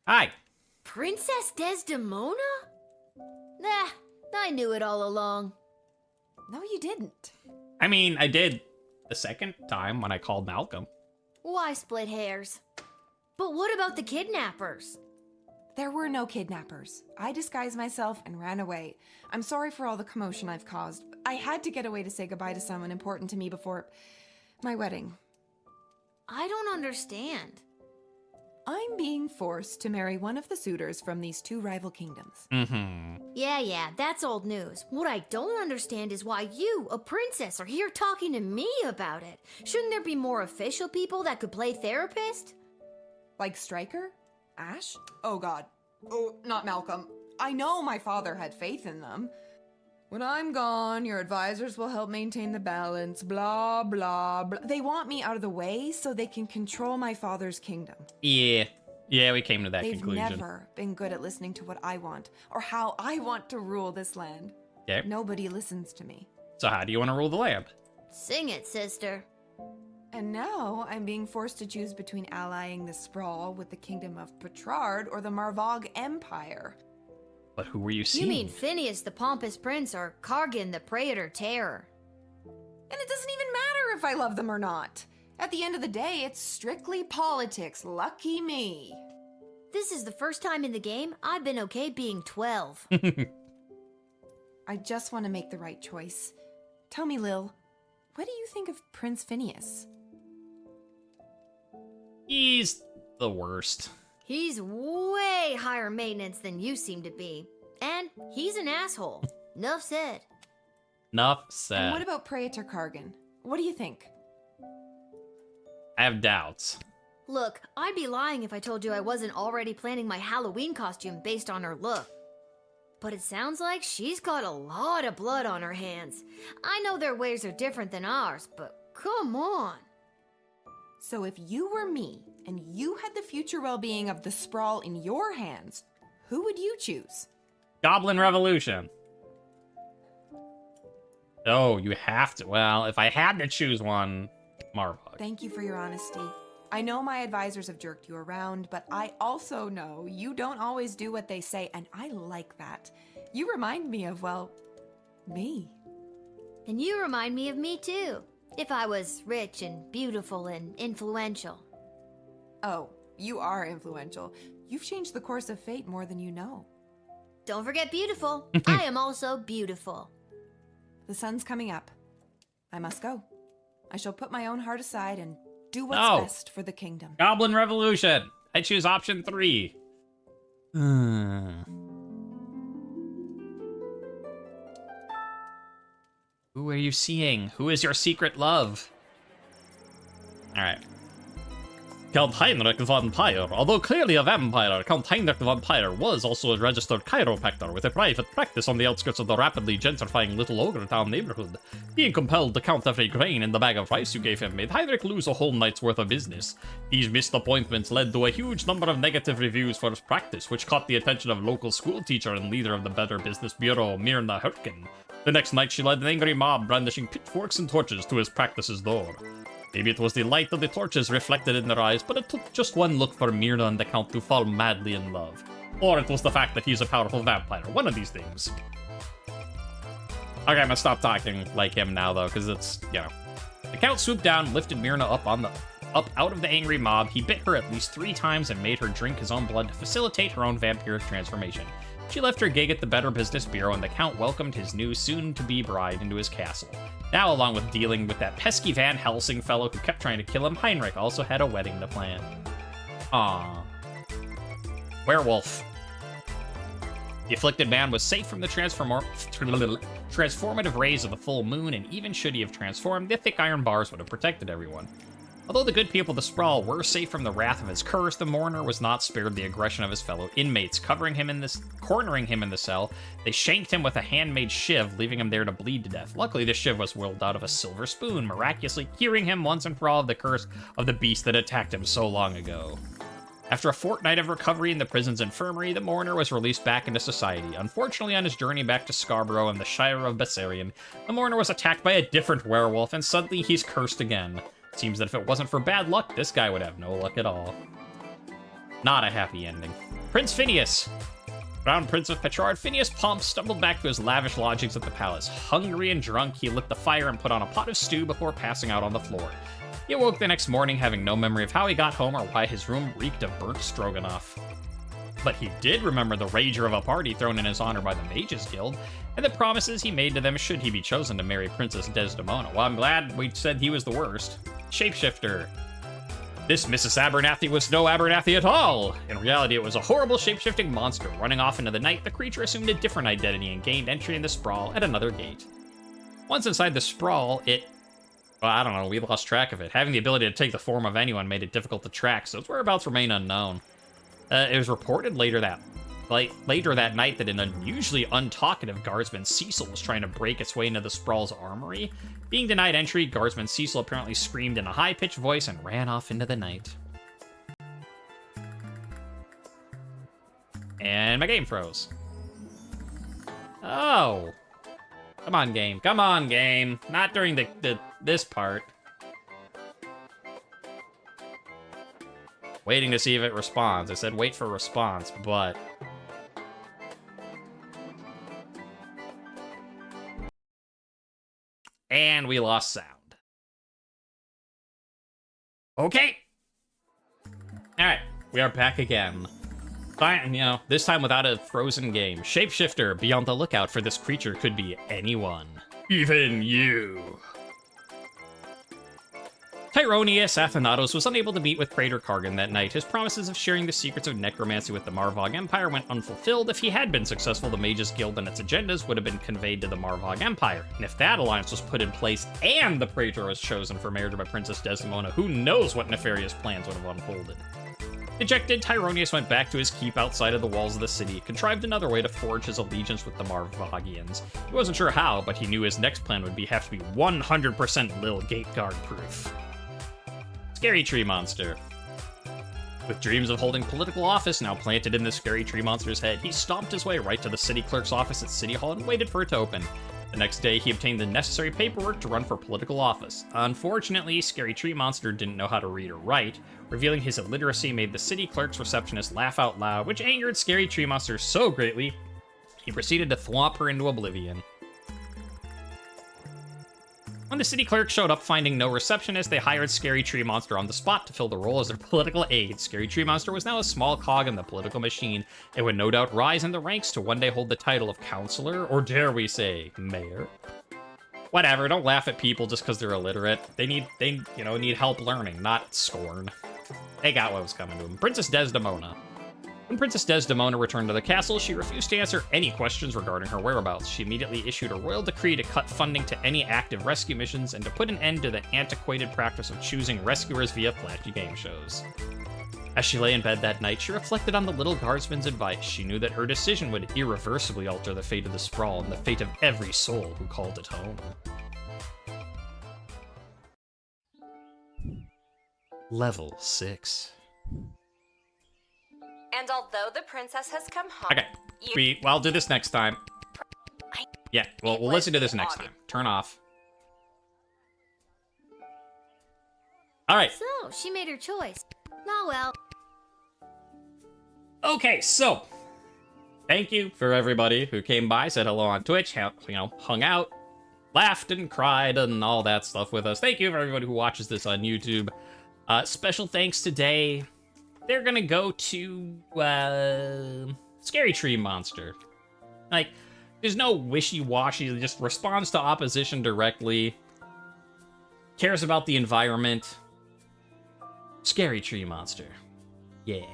Hi. Princess Desdemona? Nah, I knew it all along. No, you didn't. I mean, I did the second time when I called Malcolm. Why split hairs? But what about the kidnappers? There were no kidnappers. I disguised myself and ran away. I'm sorry for all the commotion I've caused. I had to get away to say goodbye to someone important to me before my wedding. I don't understand. I'm being forced to marry one of the suitors from these two rival kingdoms. Mm-hmm. Yeah, that's old news. What I don't understand is why you, a princess, are here talking to me about it. Shouldn't there be more official people that could play therapist? Like Stryker? Ash? Oh god. Oh, not Malcolm. I know my father had faith in them. When I'm gone, your advisors will help maintain the balance, blah, blah, blah. They want me out of the way so they can control my father's kingdom. Yeah, we came to that conclusion. They've never been good at listening to what I want, or how I want to rule this land. Okay. Nobody listens to me. So how do you want to rule the land? Sing it, sister. And now I'm being forced to choose between allying the Sprawl with the kingdom of Petrard or the Marvog Empire. But who were you seeing? You mean Finius the Pompous Prince or Kargan the Praetor Terror? And it doesn't even matter if I love them or not. At the end of the day, it's strictly politics. Lucky me. This is the first time in the game I've been okay being 12. I just want to make the right choice. Tell me, Lil, what do you think of Prince Finius? He's the worst. He's way higher maintenance than you seem to be. And he's an asshole. Nuff said. Nuff said. And what about Praetor Kargan? What do you think? I have doubts. Look, I'd be lying if I told you I wasn't already planning my Halloween costume based on her look. But it sounds like she's got a lot of blood on her hands. I know their ways are different than ours, but come on. So if you were me, and you had the future well-being of the Sprawl in your hands, who would you choose? Goblin Revolution. Oh, you have to. Well, if I had to choose one, Marvog. Thank you for your honesty. I know my advisors have jerked you around, but I also know you don't always do what they say, and I like that. You remind me of, well, me. And you remind me of me too, if I was rich and beautiful and influential. Oh, you are influential. You've changed the course of fate more than you know. Don't forget beautiful. I am also beautiful. The sun's coming up. I must go. I shall put my own heart aside and do what's best for the kingdom. Goblin Revolution. I choose option 3. Who are you seeing? Who is your secret love? Alright. Count Heinrich von Pyre. Although clearly a vampire, Count Heinrich von Pyre was also a registered chiropractor with a private practice on the outskirts of the rapidly gentrifying Little Ogre Town neighborhood. Being compelled to count every grain in the bag of rice you gave him made Heinrich lose a whole night's worth of business. These missed appointments led to a huge number of negative reviews for his practice, which caught the attention of local school teacher and leader of the Better Business Bureau, Myrna Hurkin. The next night she led an angry mob brandishing pitchforks and torches to his practice's door. Maybe it was the light of the torches reflected in their eyes, but it took just one look for Myrna and the Count to fall madly in love. Or it was the fact that he's a powerful vampire. One of these things. Okay, I'm gonna stop talking like him now, though, because it's, you know. The Count swooped down, lifted Myrna up out of the angry mob. He bit her at least 3 times and made her drink his own blood to facilitate her own vampiric transformation. She left her gig at the Better Business Bureau, and the Count welcomed his new soon-to-be bride into his castle. Now, along with dealing with that pesky Van Helsing fellow who kept trying to kill him, Heinrich also had a wedding to plan. Aww. Werewolf. The afflicted man was safe from the transformative rays of the full moon, and even should he have transformed, the thick iron bars would have protected everyone. Although the good people of the Sprawl were safe from the wrath of his curse, the mourner was not spared the aggression of his fellow inmates. Cornering him in the cell, they shanked him with a handmade shiv, leaving him there to bleed to death. Luckily, the shiv was whirled out of a silver spoon, miraculously curing him once and for all of the curse of the beast that attacked him so long ago. After a fortnight of recovery in the prison's infirmary, the mourner was released back into society. Unfortunately, on his journey back to Scarborough and the Shire of Bessarion, the mourner was attacked by a different werewolf, and suddenly he's cursed again. Seems that if it wasn't for bad luck, this guy would have no luck at all. Not a happy ending. Prince Finius. Crown Prince of Petrard, Finius Pomp stumbled back to his lavish lodgings at the palace. Hungry and drunk, he lit the fire and put on a pot of stew before passing out on the floor. He awoke the next morning having no memory of how he got home or why his room reeked of burnt stroganoff. But he did remember the rager of a party thrown in his honor by the Mages Guild, and the promises he made to them should he be chosen to marry Princess Desdemona. Well, I'm glad we said he was the worst. Shapeshifter. This Mrs. Abernathy was no Abernathy at all! In reality, it was a horrible shape-shifting monster. Running off into the night, the creature assumed a different identity and gained entry in the Sprawl at another gate. Once inside the Sprawl, well, I don't know, we lost track of it. Having the ability to take the form of anyone made it difficult to track, so its whereabouts remain unknown. It was reported later that night that an unusually untalkative Guardsman Cecil was trying to break its way into the Sprawl's armory. Being denied entry, Guardsman Cecil apparently screamed in a high-pitched voice and ran off into the night. And my game froze. Oh. Come on, game. Come on, game. Not during this part. Waiting to see if it responds. I said wait for response, but... And we lost sound. Okay. Alright, we are back again. Fine, you know, this time without a frozen game. Shapeshifter, be on the lookout for this creature could be anyone. Even you. Tyronius Athanatos was unable to meet with Praetor Kargan that night. His promises of sharing the secrets of necromancy with the Marvog Empire went unfulfilled. If he had been successful, the Mages Guild and its agendas would have been conveyed to the Marvog Empire. And if that alliance was put in place and the Praetor was chosen for marriage by Princess Desdemona, who knows what nefarious plans would have unfolded. Dejected, Tyronius went back to his keep outside of the walls of the city, contrived another way to forge his allegiance with the Marvogians. He wasn't sure how, but he knew his next plan would have to be 100% Lil Gateguard proof. Scary Tree Monster. With dreams of holding political office now planted in the Scary Tree Monster's head, he stomped his way right to the city clerk's office at City Hall and waited for it to open. The next day, he obtained the necessary paperwork to run for political office. Unfortunately, Scary Tree Monster didn't know how to read or write. Revealing his illiteracy made the city clerk's receptionist laugh out loud, which angered Scary Tree Monster so greatly, he proceeded to thwomp her into oblivion. When the city clerk showed up finding no receptionist, they hired Scary Tree Monster on the spot to fill the role as their political aide. Scary Tree Monster was now a small cog in the political machine. It would no doubt rise in the ranks to one day hold the title of counselor, or dare we say, mayor? Whatever, don't laugh at people just because they're illiterate. They need help learning, not scorn. They got what was coming to them. Princess Desdemona. When Princess Desdemona returned to the castle, she refused to answer any questions regarding her whereabouts. She immediately issued a royal decree to cut funding to any active rescue missions and to put an end to the antiquated practice of choosing rescuers via flashy game shows. As she lay in bed that night, she reflected on the little guardsman's advice. She knew that her decision would irreversibly alter the fate of the Sprawl and the fate of every soul who called it home. Level 6. And although the princess has come home... Okay, I'll do this next time. Yeah, we'll listen to this next time. Turn off. All right. So, she made her choice. Oh well. Okay, so thank you for everybody who came by, said hello on Twitch, hung out, laughed and cried and all that stuff with us. Thank you for everybody who watches this on YouTube. Special thanks today. They're gonna go to Scary Tree Monster. Like, there's no wishy-washy, it just responds to opposition directly, cares about the environment. Scary Tree Monster. Yeah.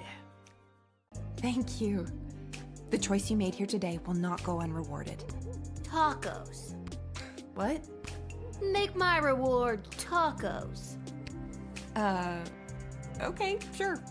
Thank you. The choice you made here today will not go unrewarded. Tacos. What? Make my reward tacos. Okay, sure.